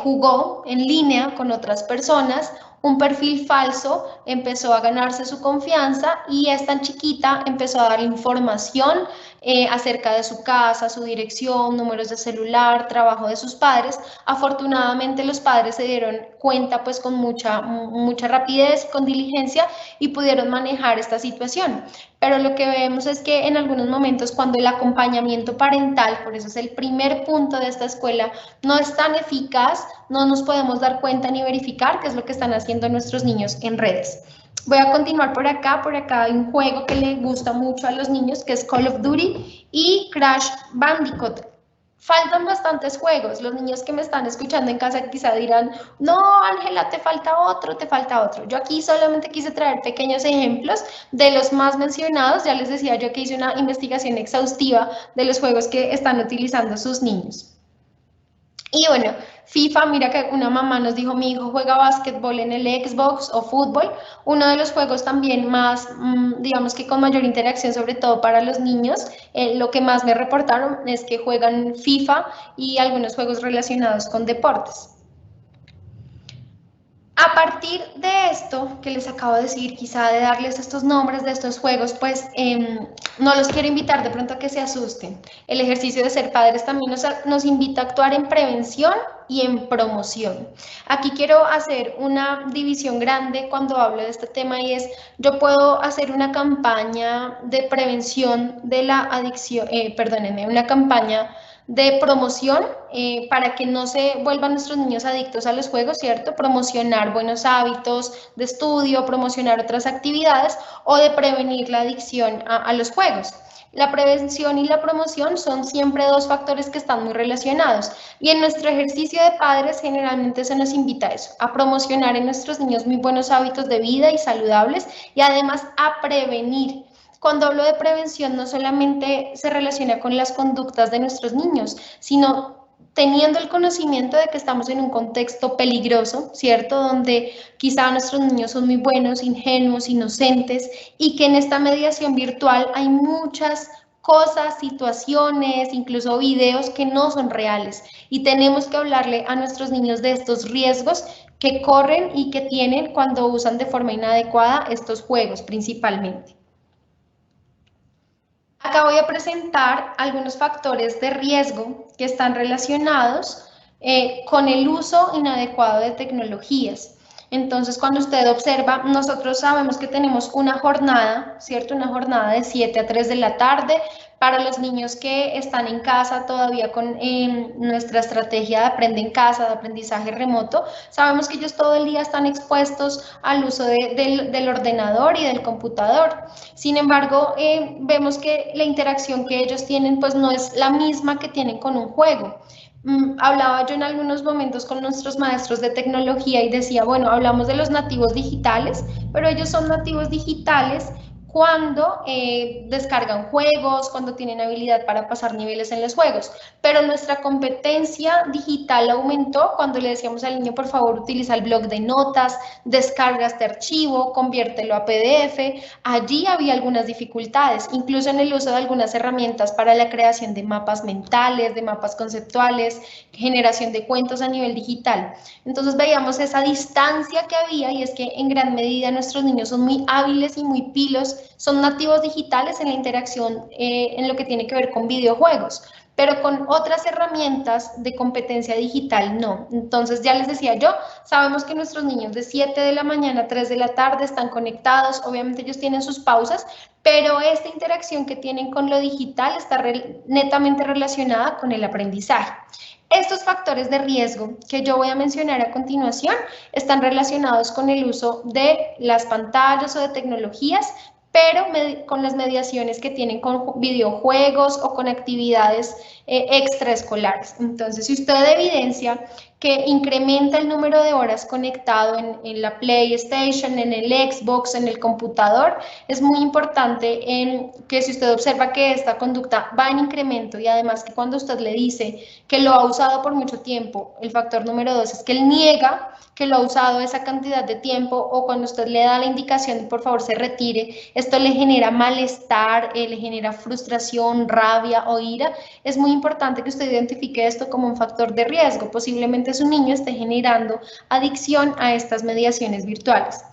jugó en línea con otras personas, un perfil falso empezó a ganarse su confianza y esta chiquita empezó a dar información acerca de su casa, su dirección, números de celular, trabajo de sus padres. Afortunadamente los padres se dieron cuenta pues con mucha rapidez, con diligencia, y pudieron manejar esta situación. Pero lo que vemos es que en algunos momentos cuando el acompañamiento parental, por eso es el primer punto de esta escuela, no es tan eficaz, no nos podemos dar cuenta ni verificar qué es lo que están haciendo nuestros niños en redes. Voy a continuar por acá hay un juego que le gusta mucho a los niños, que es Call of Duty y Crash Bandicoot. Faltan bastantes juegos. Los niños que me están escuchando en casa quizá dirán, no, Ángela, te falta otro, te falta otro. Yo aquí solamente quise traer pequeños ejemplos de los más mencionados. Ya les decía yo que hice una investigación exhaustiva de los juegos que están utilizando sus niños. Y bueno, FIFA, mira que una mamá nos dijo, mi hijo juega básquetbol en el Xbox o fútbol. Uno de los juegos también más, digamos que con mayor interacción, sobre todo para los niños, lo que más me reportaron es que juegan FIFA y algunos juegos relacionados con deportes. A partir de esto que les acabo de decir, quizá de darles estos nombres de estos juegos, pues no los quiero invitar de pronto a que se asusten. El ejercicio de ser padres también nos invita a actuar en prevención y en promoción. Aquí quiero hacer una división grande cuando hablo de este tema, y es, yo puedo hacer una campaña de prevención de la adicción, una campaña de promoción para que no se vuelvan nuestros niños adictos a los juegos, ¿cierto? Promocionar buenos hábitos de estudio, promocionar otras actividades, o de prevenir la adicción a los juegos. La prevención y la promoción son siempre dos factores que están muy relacionados, y en nuestro ejercicio de padres generalmente se nos invita a eso, a promocionar en nuestros niños muy buenos hábitos de vida y saludables, y además a prevenir. Cuando hablo de prevención, no solamente se relaciona con las conductas de nuestros niños, sino teniendo el conocimiento de que estamos en un contexto peligroso, ¿cierto? Donde quizá nuestros niños son muy buenos, ingenuos, inocentes, y que en esta mediación virtual hay muchas cosas, situaciones, incluso videos que no son reales, y tenemos que hablarle a nuestros niños de estos riesgos que corren y que tienen cuando usan de forma inadecuada estos juegos principalmente. Acá voy a presentar algunos factores de riesgo que están relacionados con el uso inadecuado de tecnologías. Entonces, cuando usted observa, nosotros sabemos que tenemos una jornada, ¿cierto? Una jornada de 7 a 3 de la tarde para los niños que están en casa todavía con nuestra estrategia de aprende en casa, de aprendizaje remoto. Sabemos que ellos todo el día están expuestos al uso del ordenador y del computador. Sin embargo, vemos que la interacción que ellos tienen pues no es la misma que tienen con un juego. Hablaba yo en algunos momentos con nuestros maestros de tecnología y decía, bueno, hablamos de los nativos digitales, pero ellos son nativos digitales cuando descargan juegos, cuando tienen habilidad para pasar niveles en los juegos, pero nuestra competencia digital aumentó cuando le decíamos al niño, por favor, utiliza el bloc de notas, descarga este archivo, conviértelo a PDF. Allí había algunas dificultades, incluso en el uso de algunas herramientas para la creación de mapas mentales, de mapas conceptuales, generación de cuentos a nivel digital. Entonces veíamos esa distancia que había, y es que en gran medida nuestros niños son muy hábiles y muy pilos, son nativos digitales en la interacción en lo que tiene que ver con videojuegos, pero con otras herramientas de competencia digital no. Entonces ya les decía yo, sabemos que nuestros niños de 7 de la mañana a 3 de la tarde están conectados, obviamente ellos tienen sus pausas, pero esta interacción que tienen con lo digital está netamente relacionada con el aprendizaje. Estos factores de riesgo que yo voy a mencionar a continuación están relacionados con el uso de las pantallas o de tecnologías, pero con las mediaciones que tienen con videojuegos o con actividades extraescolares. Entonces, si usted evidencia que incrementa el número de horas conectado en la PlayStation, en el Xbox, en el computador, es muy importante que si usted observa que esta conducta va en incremento y además que cuando usted le dice que lo ha usado por mucho tiempo, el factor número 2 es que él niega que lo ha usado esa cantidad de tiempo, o cuando usted le da la indicación de por favor se retire, esto le genera malestar, le genera frustración, rabia o ira. Es muy importante que usted identifique esto como un factor de riesgo. Posiblemente su niño esté generando adicción a estas mediaciones virtuales.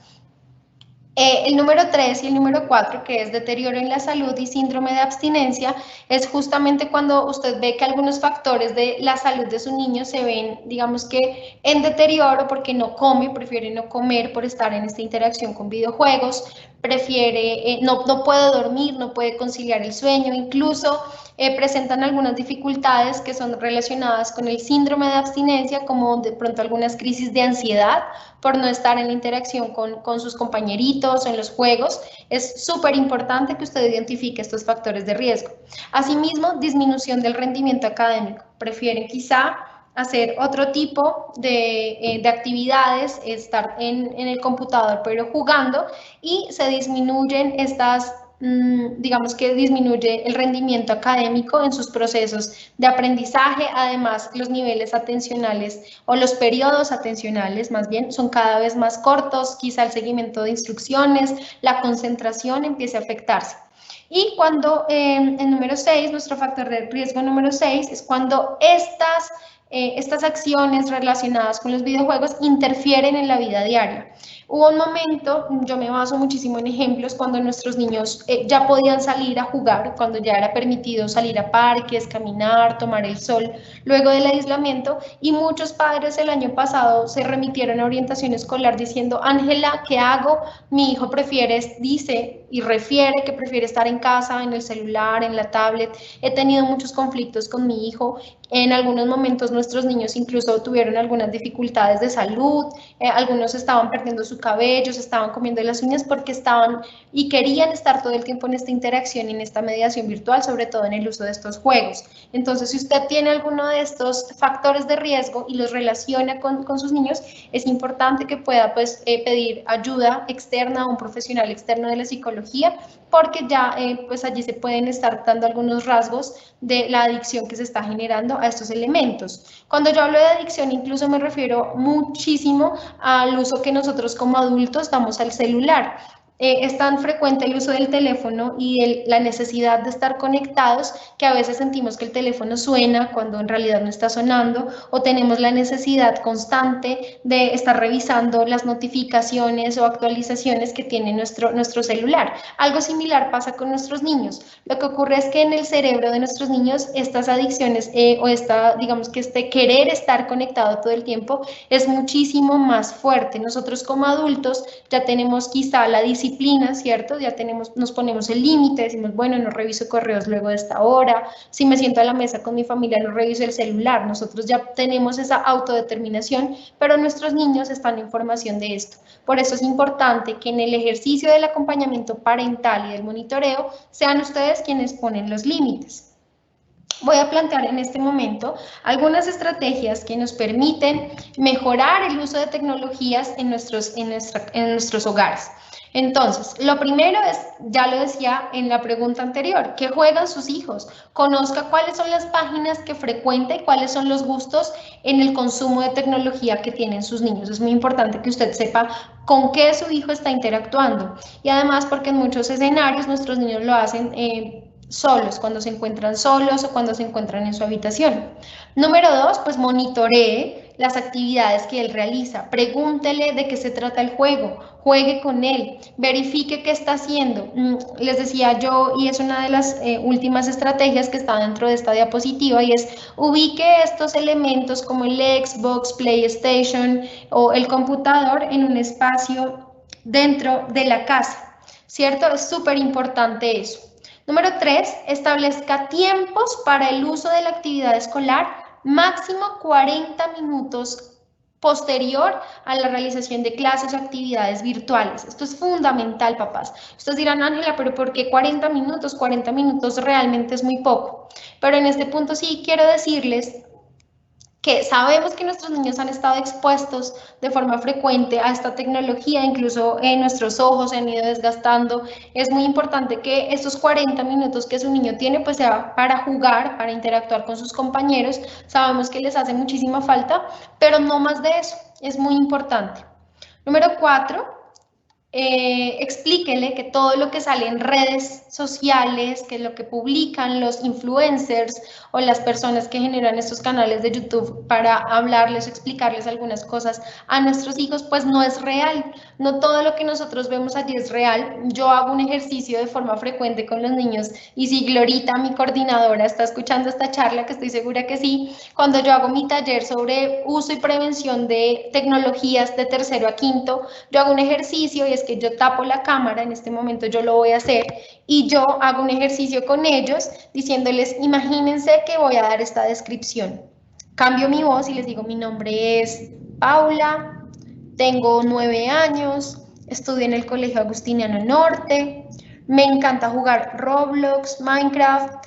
El número 3 y el número 4, que es deterioro en la salud y síndrome de abstinencia, es justamente cuando usted ve que algunos factores de la salud de su niño se ven, digamos que en deterioro porque no come, prefiere no comer por estar en esta interacción con videojuegos, prefiere, no puede dormir, no puede conciliar el sueño, incluso presentan algunas dificultades que son relacionadas con el síndrome de abstinencia, como de pronto algunas crisis de ansiedad por no estar en la interacción con sus compañeritos o en los juegos. Es súper importante que usted identifique estos factores de riesgo. Asimismo, disminución del rendimiento académico. Prefieren quizá hacer otro tipo de actividades, estar en el computador pero jugando, y se disminuyen estas, digamos que disminuye el rendimiento académico en sus procesos de aprendizaje. Además, los niveles atencionales o los periodos atencionales más bien son cada vez más cortos, quizá el seguimiento de instrucciones, la concentración empiece a afectarse. Y cuando el número 6, nuestro factor de riesgo número 6, es cuando estas acciones relacionadas con los videojuegos interfieren en la vida diaria. Hubo un momento, yo me baso muchísimo en ejemplos, cuando nuestros niños ya podían salir a jugar, cuando ya era permitido salir a parques, caminar, tomar el sol, luego del aislamiento, y muchos padres el año pasado se remitieron a orientación escolar diciendo: Ángela, ¿qué hago? Mi hijo dice y refiere que prefiere estar en casa, en el celular, en la tablet. He tenido muchos conflictos con mi hijo. En algunos momentos nuestros niños incluso tuvieron algunas dificultades de salud, algunos estaban perdiendo su cabello, se estaban comiendo las uñas porque estaban y querían estar todo el tiempo en esta interacción y en esta mediación virtual, sobre todo en el uso de estos juegos. Entonces, si usted tiene alguno de estos factores de riesgo y los relaciona con sus niños, es importante que pueda pedir ayuda externa a un profesional externo de la psicología, porque ya allí se pueden estar dando algunos rasgos de la adicción que se está generando a estos elementos. Cuando yo hablo de adicción, incluso me refiero muchísimo al uso que nosotros como adultos damos al celular. Es tan frecuente el uso del teléfono y la necesidad de estar conectados que a veces sentimos que el teléfono suena cuando en realidad no está sonando, o tenemos la necesidad constante de estar revisando las notificaciones o actualizaciones que tiene nuestro celular. Algo similar pasa con nuestros niños. Lo que ocurre es que en el cerebro de nuestros niños estas adicciones digamos que este querer estar conectado todo el tiempo es muchísimo más fuerte. Nosotros como adultos ya tenemos quizá la disciplina, ¿cierto? Ya nos ponemos el límite, decimos, bueno, no reviso correos luego de esta hora, si me siento a la mesa con mi familia no reviso el celular. Nosotros ya tenemos esa autodeterminación, pero nuestros niños están en formación de esto. Por eso es importante que en el ejercicio del acompañamiento parental y del monitoreo sean ustedes quienes ponen los límites. Voy a plantear en este momento algunas estrategias que nos permiten mejorar el uso de tecnologías en nuestros hogares. Entonces, lo primero es, ya lo decía en la pregunta anterior, ¿qué juegan sus hijos? Conozca cuáles son las páginas que frecuenta y cuáles son los gustos en el consumo de tecnología que tienen sus niños. Es muy importante que usted sepa con qué su hijo está interactuando. Y además, porque en muchos escenarios nuestros niños lo hacen solos, cuando se encuentran solos o cuando se encuentran en su habitación. Número 2, pues monitoree las actividades que él realiza, pregúntele de qué se trata el juego, juegue con él, verifique qué está haciendo. Les decía yo, y es una de las últimas estrategias que está dentro de esta diapositiva, y es ubique estos elementos como el Xbox, PlayStation o el computador en un espacio dentro de la casa, ¿cierto? Es súper importante eso. Número 3, establezca tiempos para el uso de la actividad escolar, máximo 40 minutos posterior a la realización de clases o actividades virtuales. Esto es fundamental, papás. Ustedes dirán, Ángela, pero ¿por qué 40 minutos? 40 minutos realmente es muy poco. Pero en este punto sí quiero decirles que sabemos que nuestros niños han estado expuestos de forma frecuente a esta tecnología, incluso en nuestros ojos se han ido desgastando. Es muy importante que estos 40 minutos que su niño tiene, pues sea para jugar, para interactuar con sus compañeros. Sabemos que les hace muchísima falta, pero no más de eso, es muy importante. Número 4, explíquele que todo lo que sale en redes sociales, que lo que publican los influencers o las personas que generan estos canales de YouTube para hablarles o explicarles algunas cosas a nuestros hijos, pues no es real. No todo lo que nosotros vemos allí es real. Yo hago un ejercicio de forma frecuente con los niños y si Glorita, mi coordinadora, está escuchando esta charla, que estoy segura que sí, cuando yo hago mi taller sobre uso y prevención de tecnologías de 3º a 5º, yo hago un ejercicio y es que yo tapo la cámara, en este momento yo lo voy a hacer, y yo hago un ejercicio con ellos diciéndoles, imagínense que voy a dar esta descripción. Cambio mi voz y les digo, mi nombre es Paula, tengo 9 años, estudio en el Colegio Agustiniano Norte, me encanta jugar Roblox, Minecraft,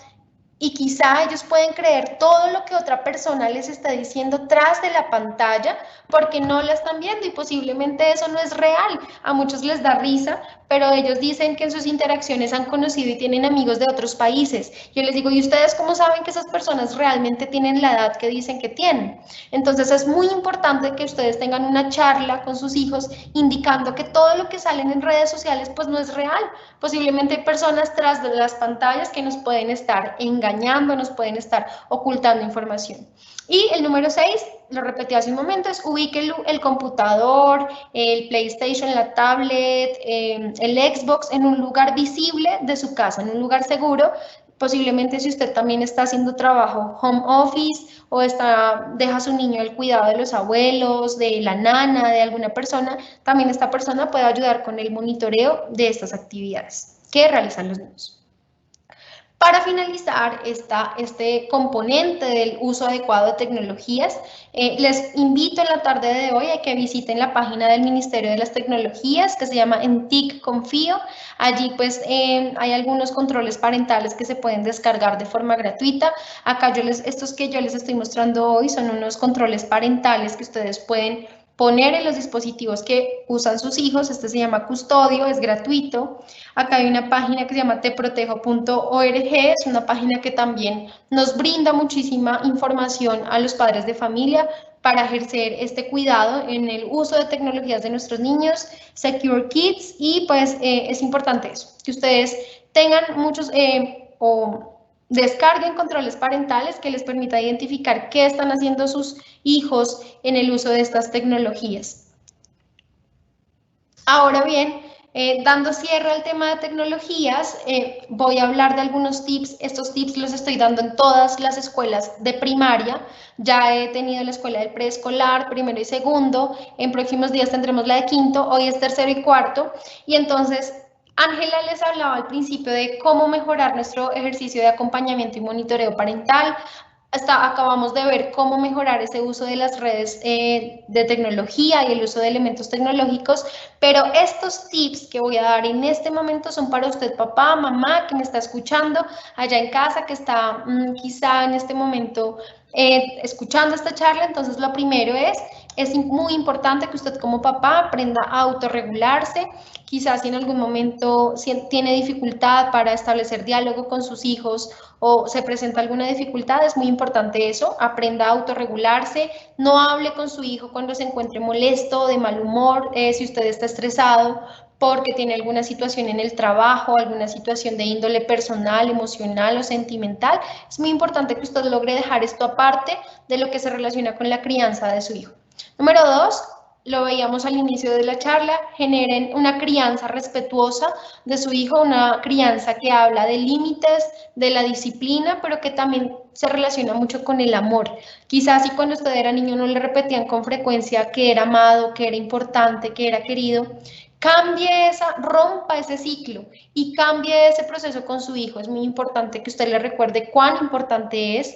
y quizá ellos pueden creer todo lo que otra persona les está diciendo tras de la pantalla porque no la están viendo y posiblemente eso no es real. A muchos les da risa, pero ellos dicen que en sus interacciones han conocido y tienen amigos de otros países. Yo les digo, ¿y ustedes cómo saben que esas personas realmente tienen la edad que dicen que tienen? Entonces es muy importante que ustedes tengan una charla con sus hijos indicando que todo lo que salen en redes sociales pues no es real. Posiblemente hay personas tras de las pantallas que nos pueden estar engañando, nos pueden estar ocultando información. Y el número 6, lo repetí hace un momento, es ubique el computador, el PlayStation, la tablet, el Xbox en un lugar visible de su casa, en un lugar seguro. Posiblemente si usted también está haciendo trabajo home office o deja a su niño al cuidado de los abuelos, de la nana, de alguna persona, también esta persona puede ayudar con el monitoreo de estas actividades que realizan los niños. Para finalizar este componente del uso adecuado de tecnologías, les invito en la tarde de hoy a que visiten la página del Ministerio de las Tecnologías que se llama En TIC Confío. Allí pues hay algunos controles parentales que se pueden descargar de forma gratuita. Acá estos que yo les estoy mostrando hoy son unos controles parentales que ustedes pueden poner en los dispositivos que usan sus hijos. Este se llama Custodio, es gratuito. Acá hay una página que se llama teprotejo.org, es una página que también nos brinda muchísima información a los padres de familia para ejercer este cuidado en el uso de tecnologías de nuestros niños, Secure Kids, y pues es importante eso, que ustedes tengan muchos o descarguen controles parentales que les permita identificar qué están haciendo sus hijos en el uso de estas tecnologías. Ahora bien, dando cierre al tema de tecnologías, voy a hablar de algunos tips. Estos tips los estoy dando en todas las escuelas de primaria. Ya he tenido la escuela del preescolar, 1º y 2º. En próximos días tendremos la de 5º. Hoy es 3º y 4º. Y entonces, Ángela les hablaba al principio de cómo mejorar nuestro ejercicio de acompañamiento y monitoreo parental. Acabamos de ver cómo mejorar ese uso de las redes de tecnología y el uso de elementos tecnológicos, pero estos tips que voy a dar en este momento son para usted, papá, mamá, que me está escuchando allá en casa, que está quizá en este momento escuchando esta charla. Entonces, lo primero es muy importante que usted como papá aprenda a autorregularse. Quizás si en algún momento tiene dificultad para establecer diálogo con sus hijos o se presenta alguna dificultad, es muy importante eso, aprenda a autorregularse, no hable con su hijo cuando se encuentre molesto, de mal humor, si usted está estresado, porque tiene alguna situación en el trabajo, alguna situación de índole personal, emocional o sentimental, es muy importante que usted logre dejar esto aparte de lo que se relaciona con la crianza de su hijo. Número 2, lo veíamos al inicio de la charla, generen una crianza respetuosa de su hijo, una crianza que habla de límites, de la disciplina, pero que también se relaciona mucho con el amor. Quizás si cuando usted era niño no le repetían con frecuencia que era amado, que era importante, que era querido, rompa ese ciclo y cambie ese proceso con su hijo. Es muy importante que usted le recuerde cuán importante es,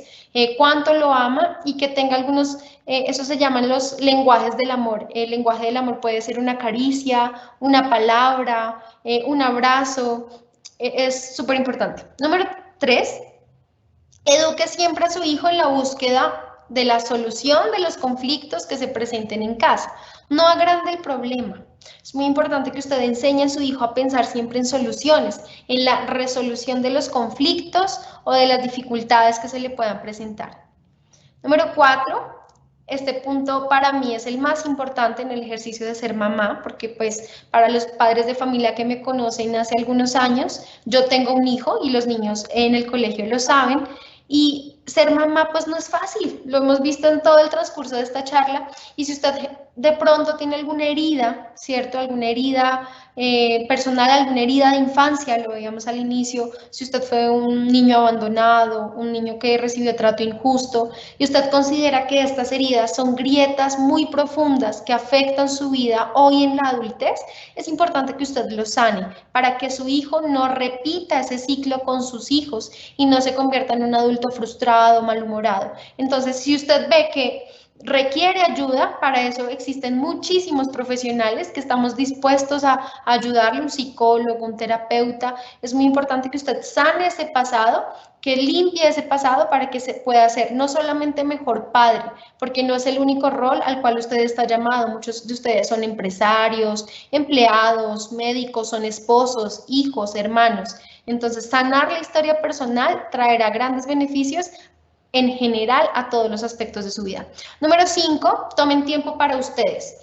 cuánto lo ama y que tenga algunos, eso se llaman los lenguajes del amor. El lenguaje del amor puede ser una caricia, una palabra, un abrazo, es súper importante. Número 3, eduque siempre a su hijo en la búsqueda de la solución de los conflictos que se presenten en casa. No agrande el problema. Es muy importante que usted enseñe a su hijo a pensar siempre en soluciones, en la resolución de los conflictos o de las dificultades que se le puedan presentar. Número 4, este punto para mí es el más importante en el ejercicio de ser mamá, porque pues para los padres de familia que me conocen hace algunos años, yo tengo un hijo y los niños en el colegio lo saben, y ser mamá pues no es fácil, lo hemos visto en todo el transcurso de esta charla, y si usted de pronto tiene alguna herida, ¿cierto? Alguna herida personal, alguna herida de infancia, lo veíamos al inicio, si usted fue un niño abandonado, un niño que recibió trato injusto, y usted considera que estas heridas son grietas muy profundas que afectan su vida hoy en la adultez, es importante que usted lo sane para que su hijo no repita ese ciclo con sus hijos y no se convierta en un adulto frustrado, malhumorado. Entonces, si usted ve que requiere ayuda, para eso existen muchísimos profesionales que estamos dispuestos a ayudarle, un psicólogo, un terapeuta. Es muy importante que usted sane ese pasado, que limpie ese pasado para que se pueda ser no solamente mejor padre, porque no es el único rol al cual usted está llamado. Muchos de ustedes son empresarios, empleados, médicos, son esposos, hijos, hermanos. Entonces, sanar la historia personal traerá grandes beneficios en general a todos los aspectos de su vida. Número 5, tomen tiempo para ustedes.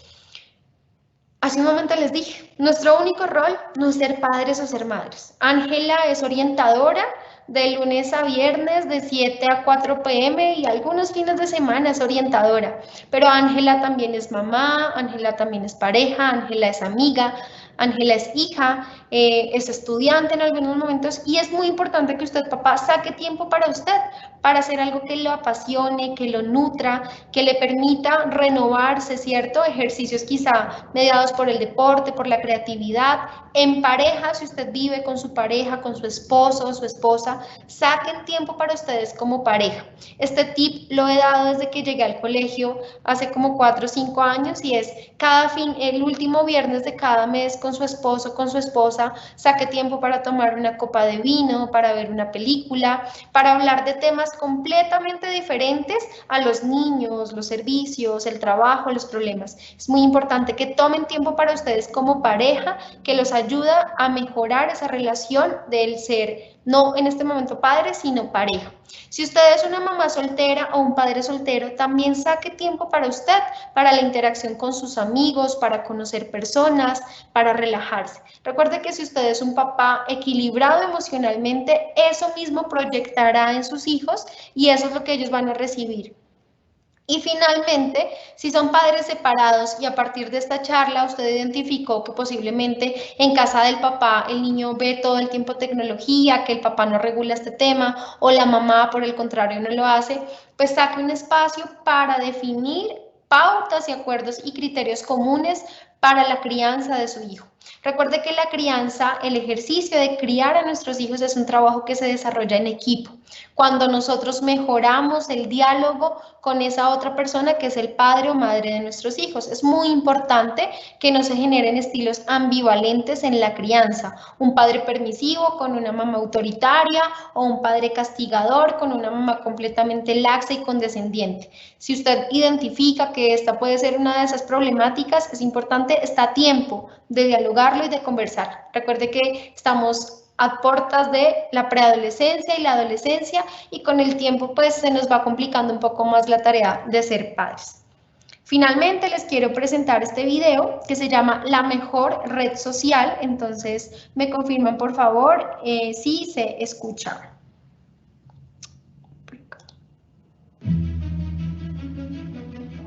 Hace un momento les dije, nuestro único rol no es ser padres o ser madres. Ángela es orientadora de lunes a viernes de 7 a 4 p.m. y algunos fines de semana es orientadora. Pero Ángela también es mamá, Ángela también es pareja, Ángela es amiga, Ángela es hija, es estudiante en algunos momentos, y es muy importante que usted, papá, saque tiempo para usted, para hacer algo que lo apasione, que lo nutra, que le permita renovarse, ¿cierto? Ejercicios quizá mediados por el deporte, por la creatividad. En pareja, si usted vive con su pareja, con su esposo o su esposa, saquen tiempo para ustedes como pareja. Este tip lo he dado desde que llegué al colegio hace como 4 o 5 años, y es el último viernes de cada mes con su esposo, con su esposa, saque tiempo para tomar una copa de vino, para ver una película, para hablar de temas completamente diferentes a los niños, los servicios, el trabajo, los problemas. Es muy importante que tomen tiempo para ustedes como pareja, que los ayuda a mejorar esa relación del ser, no en este momento padre, sino pareja. Si usted es una mamá soltera o un padre soltero, también saque tiempo para usted, para la interacción con sus amigos, para conocer personas, para relajarse. Recuerde que si usted es un papá equilibrado emocionalmente, eso mismo proyectará en sus hijos y eso es lo que ellos van a recibir. Y finalmente, si son padres separados y a partir de esta charla usted identificó que posiblemente en casa del papá el niño ve todo el tiempo tecnología, que el papá no regula este tema o la mamá por el contrario no lo hace, pues saque un espacio para definir pautas y acuerdos y criterios comunes para la crianza de su hijo. Recuerde que la crianza, el ejercicio de criar a nuestros hijos es un trabajo que se desarrolla en equipo. Cuando nosotros mejoramos el diálogo con esa otra persona que es el padre o madre de nuestros hijos, es muy importante que no se generen estilos ambivalentes en la crianza. Un padre permisivo con una mamá autoritaria o un padre castigador con una mamá completamente laxa y condescendiente. Si usted identifica que esta puede ser una de esas problemáticas, es importante, está a tiempo de dialogarlo y de conversar. Recuerde que estamos a puertas de la preadolescencia y la adolescencia y con el tiempo pues se nos va complicando un poco más la tarea de ser padres. Finalmente les quiero presentar este video que se llama La mejor red social. Entonces me confirman por favor si se escucha.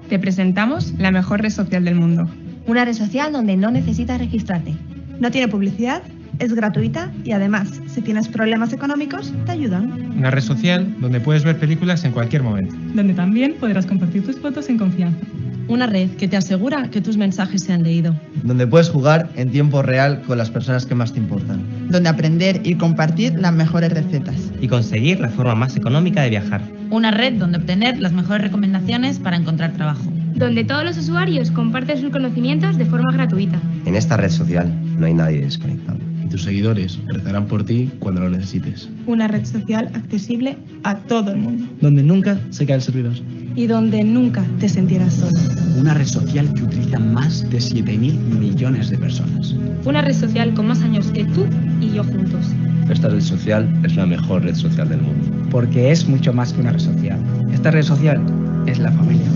Te presentamos la mejor red social del mundo. Una red social donde no necesitas registrarte. No tiene publicidad, es gratuita y además, si tienes problemas económicos, te ayudan. Una red social donde puedes ver películas en cualquier momento. Donde también podrás compartir tus fotos en confianza. Una red que te asegura que tus mensajes se han leído. Donde puedes jugar en tiempo real con las personas que más te importan. Donde aprender y compartir las mejores recetas. Y conseguir la forma más económica de viajar. Una red donde obtener las mejores recomendaciones para encontrar trabajo. Donde todos los usuarios comparten sus conocimientos de forma gratuita. En esta red social no hay nadie desconectado. Y tus seguidores rezarán por ti cuando lo necesites. Una red social accesible a todo el mundo. Donde nunca se cae el servidor. Y donde nunca te sentirás solo. Una red social que utiliza más de 7.000 millones de personas. Una red social con más años que tú y yo juntos. Esta red social es la mejor red social del mundo. Porque es mucho más que una red social. Esta red social es la familia.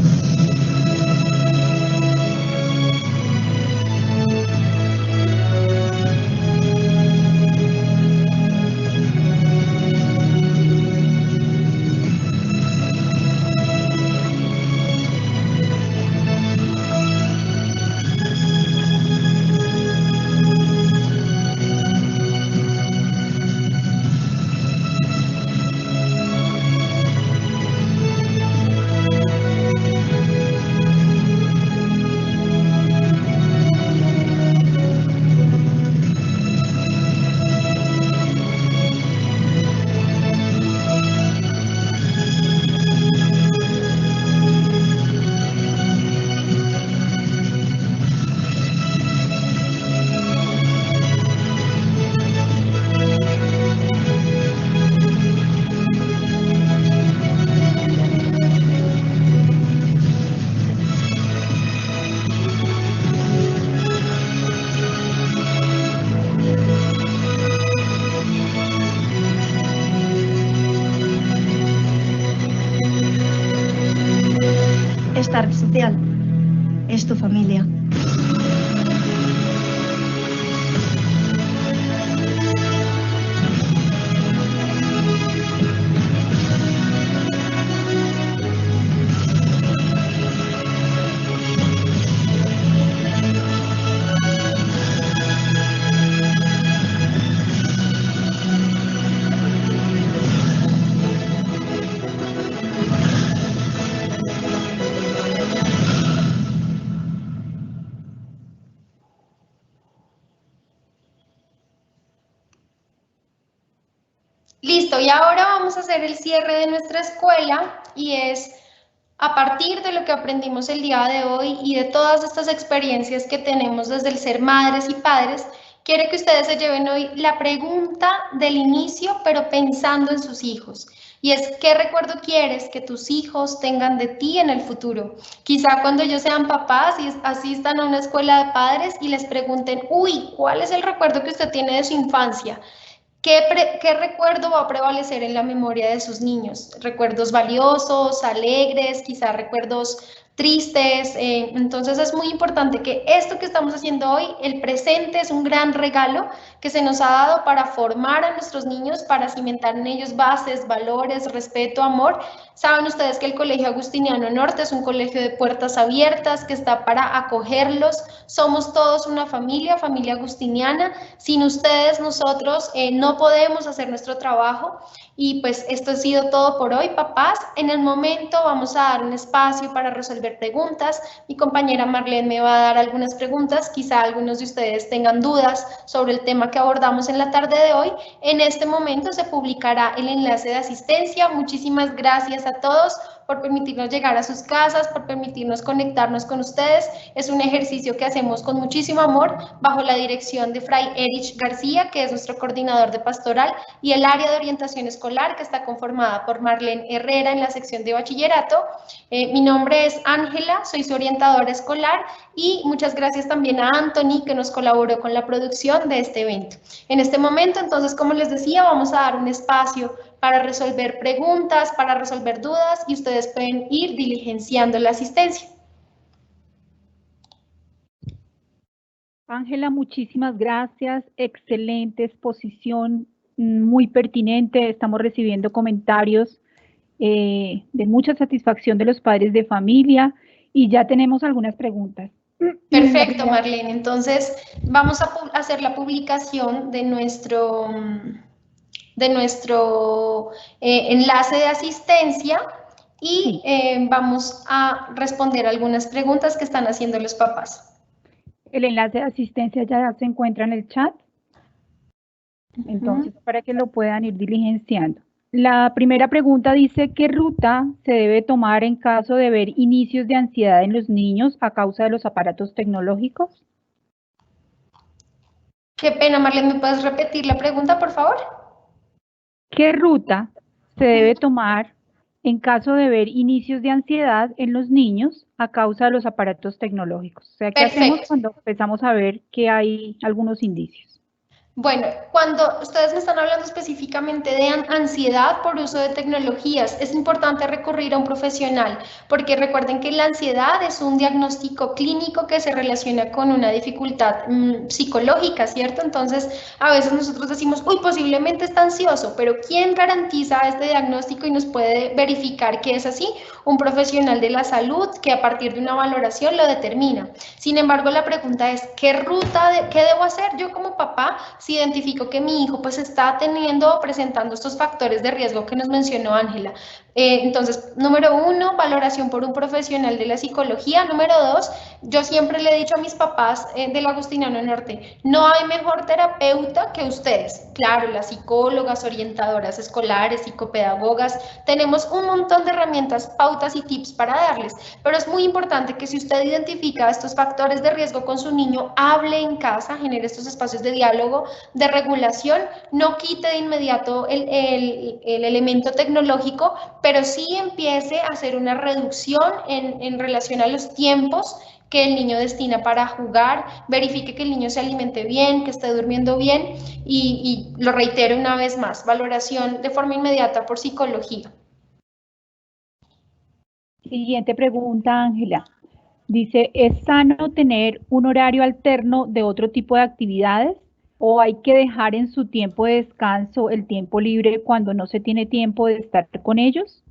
Esta red social es tu familia. Listo, y ahora vamos a hacer el cierre de nuestra escuela y es a partir de lo que aprendimos el día de hoy y de todas estas experiencias que tenemos desde el ser madres y padres, quiero que ustedes se lleven hoy la pregunta del inicio, pero pensando en sus hijos. Y es, ¿qué recuerdo quieres que tus hijos tengan de ti en el futuro? Quizá cuando ellos sean papás y asistan a una escuela de padres y les pregunten, uy, ¿cuál es el recuerdo que usted tiene de su infancia? ¿Qué recuerdo va a prevalecer en la memoria de sus niños? ¿Recuerdos valiosos, alegres, quizá recuerdos tristes? Entonces es muy importante que esto que estamos haciendo hoy, el presente, es un gran regalo que se nos ha dado para formar a nuestros niños, para cimentar en ellos bases, valores, respeto, amor. Saben ustedes que el Colegio Agustiniano Norte es un colegio de puertas abiertas que está para acogerlos. Somos todos una familia, familia agustiniana. Sin ustedes, nosotros no podemos hacer nuestro trabajo. Y pues esto ha sido todo por hoy, papás. En el momento vamos a dar un espacio para resolver preguntas. Mi compañera Marlene me va a dar algunas preguntas. Quizá algunos de ustedes tengan dudas sobre el tema que abordamos en la tarde de hoy. En este momento se publicará el enlace de asistencia. Muchísimas gracias a todos por permitirnos llegar a sus casas, por permitirnos conectarnos con ustedes. Es un ejercicio que hacemos con muchísimo amor bajo la dirección de Fray Erich García, que es nuestro coordinador de pastoral, y el área de orientación escolar, que está conformada por Marlene Herrera en la sección de bachillerato. Mi nombre es Ángela, soy su orientadora escolar, y muchas gracias también a Anthony, que nos colaboró con la producción de este evento. En este momento, entonces, como les decía, vamos a dar un espacio para resolver preguntas, para resolver dudas, y ustedes pueden ir diligenciando la asistencia. Ángela, muchísimas gracias. Excelente exposición, muy pertinente. Estamos recibiendo comentarios de mucha satisfacción de los padres de familia y ya tenemos algunas preguntas. Perfecto, Marlene. Entonces, vamos a hacer la publicación de nuestro enlace de asistencia y vamos a responder algunas preguntas que están haciendo los papás. El enlace de asistencia ya se encuentra en el chat, entonces para que lo puedan ir diligenciando. La primera pregunta dice, ¿qué ruta se debe tomar en caso de ver inicios de ansiedad en los niños a causa de los aparatos tecnológicos? Qué pena, Marlene, ¿me puedes repetir la pregunta, por favor? ¿Qué ruta se debe tomar en caso de ver inicios de ansiedad en los niños a causa de los aparatos tecnológicos? O sea, ¿qué hacemos cuando empezamos a ver que hay algunos indicios? Bueno, cuando ustedes me están hablando específicamente de ansiedad por uso de tecnologías, es importante recurrir a un profesional, porque recuerden que la ansiedad es un diagnóstico clínico que se relaciona con una dificultad psicológica, ¿cierto? Entonces, a veces nosotros decimos, uy, posiblemente está ansioso, pero ¿quién garantiza este diagnóstico y nos puede verificar que es así? Un profesional de la salud que a partir de una valoración lo determina. Sin embargo, la pregunta es, ¿qué debo hacer yo como papá si identifico que mi hijo pues está presentando estos factores de riesgo que nos mencionó Ángela? Entonces, número 1, valoración por un profesional de la psicología. Número 2, yo siempre le he dicho a mis papás del Agustiniano Norte, no hay mejor terapeuta que ustedes. Claro, las psicólogas, orientadoras escolares, psicopedagogas, tenemos un montón de herramientas, pautas y tips para darles, pero es muy importante que si usted identifica estos factores de riesgo con su niño, hable en casa, genere estos espacios de diálogo, de regulación, no quite de inmediato el elemento tecnológico, pero sí empiece a hacer una reducción en relación a los tiempos que el niño destina para jugar, verifique que el niño se alimente bien, que esté durmiendo bien y lo reitero una vez más, valoración de forma inmediata por psicología. Siguiente pregunta, Ángela. Dice, ¿es sano tener un horario alterno de otro tipo de actividades o hay que dejar en su tiempo de descanso el tiempo libre cuando no se tiene tiempo de estar con ellos?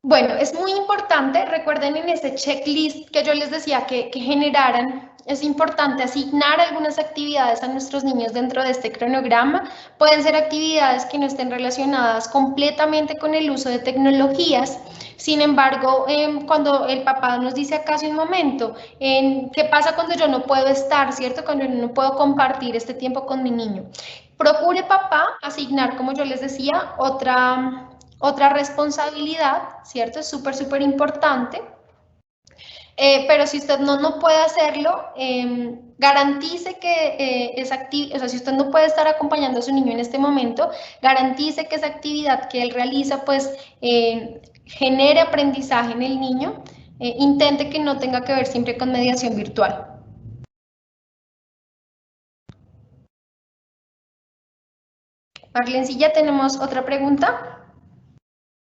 Bueno, es muy importante, recuerden en ese checklist que yo les decía que generaran, es importante asignar algunas actividades a nuestros niños dentro de este cronograma. Pueden ser actividades que no estén relacionadas completamente con el uso de tecnologías. Sin embargo, cuando el papá nos dice acá hace un momento, ¿qué pasa cuando yo no puedo estar, cierto? Cuando yo no puedo compartir este tiempo con mi niño. Procure, papá, asignar, como yo les decía, otra responsabilidad, ¿cierto? Es súper importante. Pero si usted no puede hacerlo, garantice que si usted no puede estar acompañando a su niño en este momento, garantice que esa actividad que él realiza, pues, genere aprendizaje en el niño. Intente que no tenga que ver siempre con mediación virtual. Marlene, si ya tenemos otra pregunta.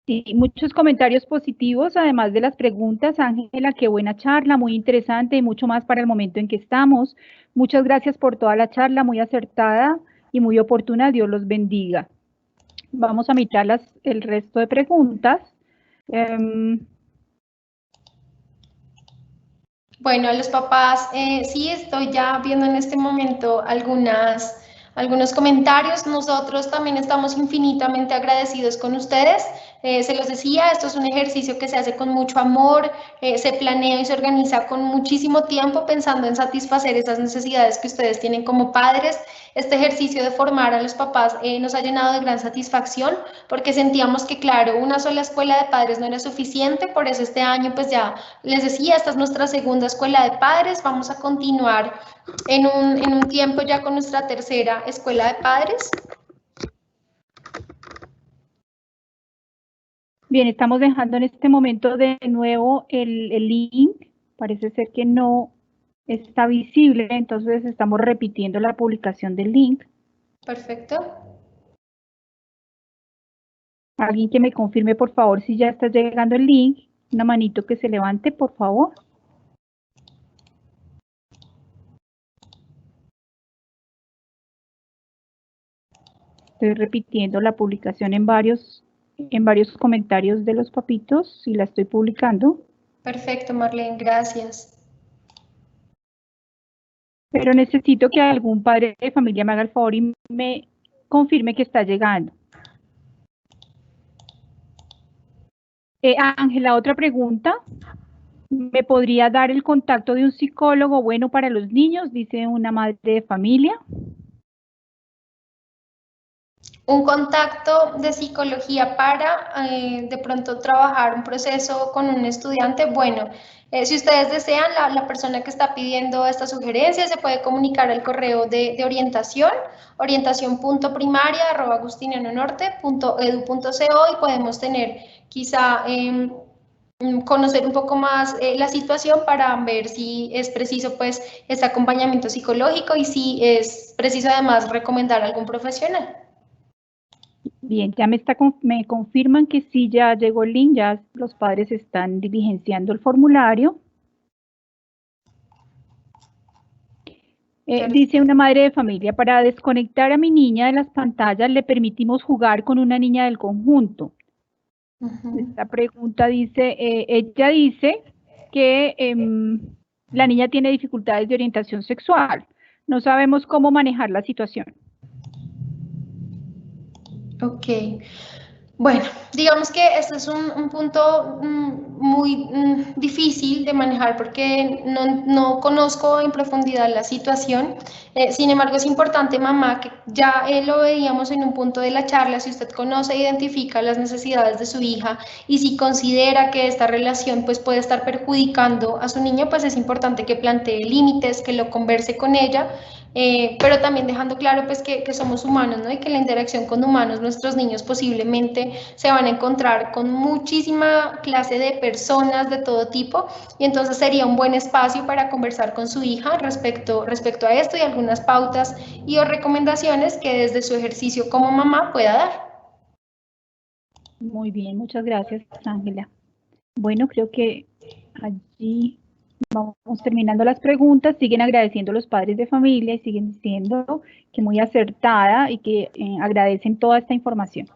Sí, muchos comentarios positivos, además de las preguntas. Ángela, qué buena charla, muy interesante y mucho más para el momento en que estamos. Muchas gracias por toda la charla, muy acertada y muy oportuna. Dios los bendiga. Vamos a mirar el resto de preguntas. Bueno, a los papás, sí estoy ya viendo en este momento algunos comentarios. Nosotros también estamos infinitamente agradecidos con ustedes. Se los decía, esto es un ejercicio que se hace con mucho amor, se planea y se organiza con muchísimo tiempo pensando en satisfacer esas necesidades que ustedes tienen como padres. Este ejercicio de formar a los papás nos ha llenado de gran satisfacción porque sentíamos que, claro, una sola escuela de padres no era suficiente, por eso este año, pues ya les decía, esta es nuestra segunda escuela de padres, vamos a continuar en un tiempo ya con nuestra tercera escuela de padres. Bien, estamos dejando en este momento de nuevo el link, parece ser que no está visible, entonces estamos repitiendo la publicación del link. Perfecto. Alguien que me confirme, por favor, si ya está llegando el link. Una manito que se levante, por favor. Estoy repitiendo la publicación en varios comentarios de los papitos y la estoy publicando. Perfecto, Marlene, gracias. Pero necesito que algún padre de familia me haga el favor y me confirme que está llegando. Ángela, otra pregunta. ¿Me podría dar el contacto de un psicólogo bueno para los niños? Dice una madre de familia. Un contacto de psicología para de pronto trabajar un proceso con un estudiante. Bueno, si ustedes desean, la persona que está pidiendo esta sugerencia se puede comunicar al correo de orientación, orientación.primaria@agustinianonorte.edu.co, y podemos tener quizá conocer un poco más la situación para ver si es preciso pues este acompañamiento psicológico y si es preciso además recomendar a algún profesional. Bien, ya me confirman que sí, ya llegó el link, ya los padres están diligenciando el formulario. Dice una madre de familia, para desconectar a mi niña de las pantallas le permitimos jugar con una niña del conjunto. Esta pregunta dice, ella dice que la niña tiene dificultades de orientación sexual. No sabemos cómo manejar la situación. Ok, bueno, digamos que este es un punto muy difícil de manejar porque no conozco en profundidad la situación. Sin embargo, es importante, mamá, que ya lo veíamos en un punto de la charla, si usted conoce e identifica las necesidades de su hija y si considera que esta relación pues, puede estar perjudicando a su niño, pues es importante que plantee límites, que lo converse con ella. Pero también dejando claro pues que somos humanos, ¿no? Y que la interacción con humanos, nuestros niños posiblemente se van a encontrar con muchísima clase de personas de todo tipo, y entonces sería un buen espacio para conversar con su hija respecto a esto y algunas pautas y o recomendaciones que desde su ejercicio como mamá pueda dar. Muy bien, muchas gracias, Ángela. Bueno, creo que allí vamos terminando las preguntas. Siguen agradeciendo los padres de familia y siguen diciendo que muy acertada y que agradecen toda esta información.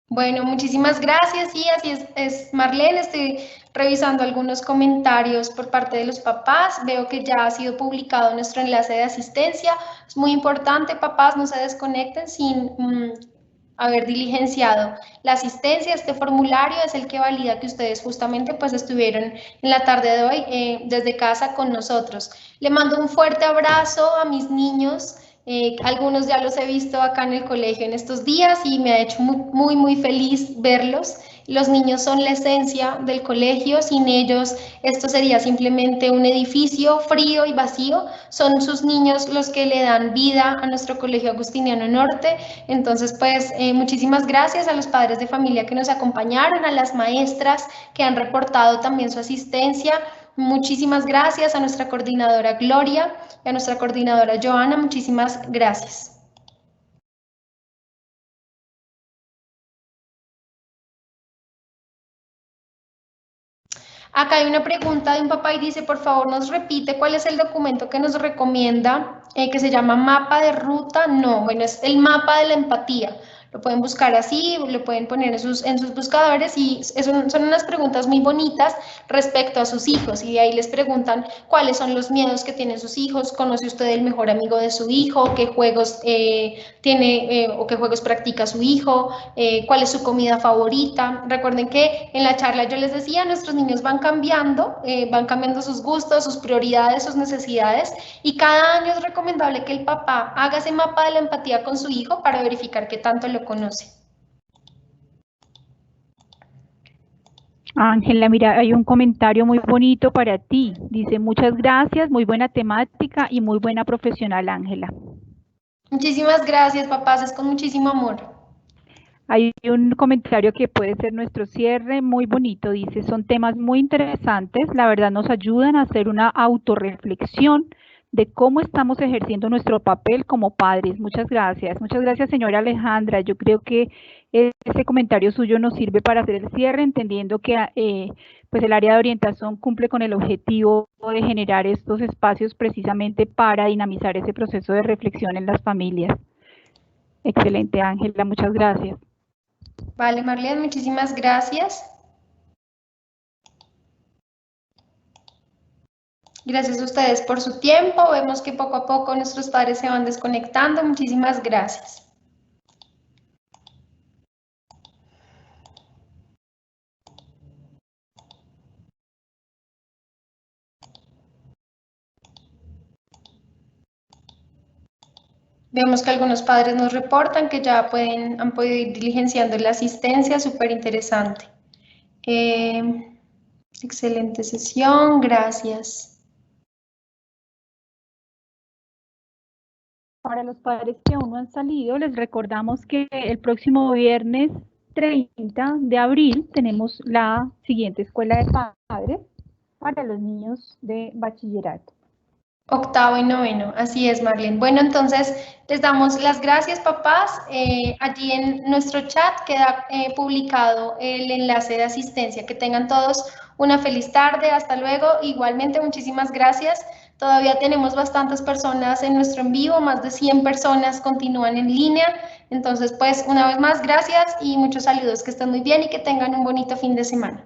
Bueno, muchísimas gracias. Y así es, Marlene. Estoy revisando algunos comentarios por parte de los papás. Veo que ya ha sido publicado nuestro enlace de asistencia. Es muy importante, papás, no se desconecten sin haber diligenciado la asistencia. Este formulario es el que valida que ustedes justamente pues estuvieron en la tarde de hoy desde casa con nosotros. Le mando un fuerte abrazo a mis niños. Algunos ya los he visto acá en el colegio en estos días y me ha hecho muy feliz verlos. Los niños son la esencia del colegio, sin ellos esto sería simplemente un edificio frío y vacío. Son sus niños los que le dan vida a nuestro Colegio Agustiniano Norte. Entonces, pues, muchísimas gracias a los padres de familia que nos acompañaron, a las maestras que han reportado también su asistencia. Muchísimas gracias a nuestra coordinadora Gloria y a nuestra coordinadora Joana. Muchísimas gracias. Acá hay una pregunta de un papá y dice, por favor, nos repite cuál es el documento que nos recomienda, que se llama mapa de ruta. No, bueno, es el mapa de la empatía. Lo pueden buscar así, lo pueden poner en sus buscadores y son unas preguntas muy bonitas respecto a sus hijos, y de ahí les preguntan cuáles son los miedos que tienen sus hijos, conoce usted el mejor amigo de su hijo, qué juegos tiene o qué juegos practica su hijo, cuál es su comida favorita. Recuerden que en la charla yo les decía, nuestros niños van cambiando sus gustos, sus prioridades, sus necesidades, y cada año es recomendable que el papá haga ese mapa de la empatía con su hijo para verificar qué tanto lo conoce. Ángela, mira, hay un comentario muy bonito para ti. Dice, muchas gracias, muy buena temática y muy buena profesional, Ángela. Muchísimas gracias, papás, es con muchísimo amor. Hay un comentario que puede ser nuestro cierre, muy bonito. Dice, son temas muy interesantes, la verdad nos ayudan a hacer una autorreflexión de cómo estamos ejerciendo nuestro papel como padres. Muchas gracias, señora Alejandra. Yo creo que ese comentario suyo nos sirve para hacer el cierre, entendiendo que pues el área de orientación cumple con el objetivo de generar estos espacios precisamente para dinamizar ese proceso de reflexión en las familias. Excelente, Ángela, muchas gracias. Vale, Marlene, muchísimas gracias. Gracias a ustedes por su tiempo. Vemos que poco a poco nuestros padres se van desconectando. Muchísimas gracias. Vemos que algunos padres nos reportan que ya han podido ir diligenciando la asistencia, súper interesante. Excelente sesión, gracias. Para los padres que aún no han salido, les recordamos que el próximo viernes 30 de abril tenemos la siguiente escuela de padres para los niños de bachillerato. Octavo y noveno, así es, Marlene. Bueno, entonces les damos las gracias, papás. Allí en nuestro chat queda publicado el enlace de asistencia. Que tengan todos una feliz tarde. Hasta luego. Igualmente, muchísimas gracias. Todavía tenemos bastantes personas en nuestro en vivo, más de 100 personas continúan en línea. Entonces, pues, una vez más, gracias y muchos saludos. Que estén muy bien y que tengan un bonito fin de semana.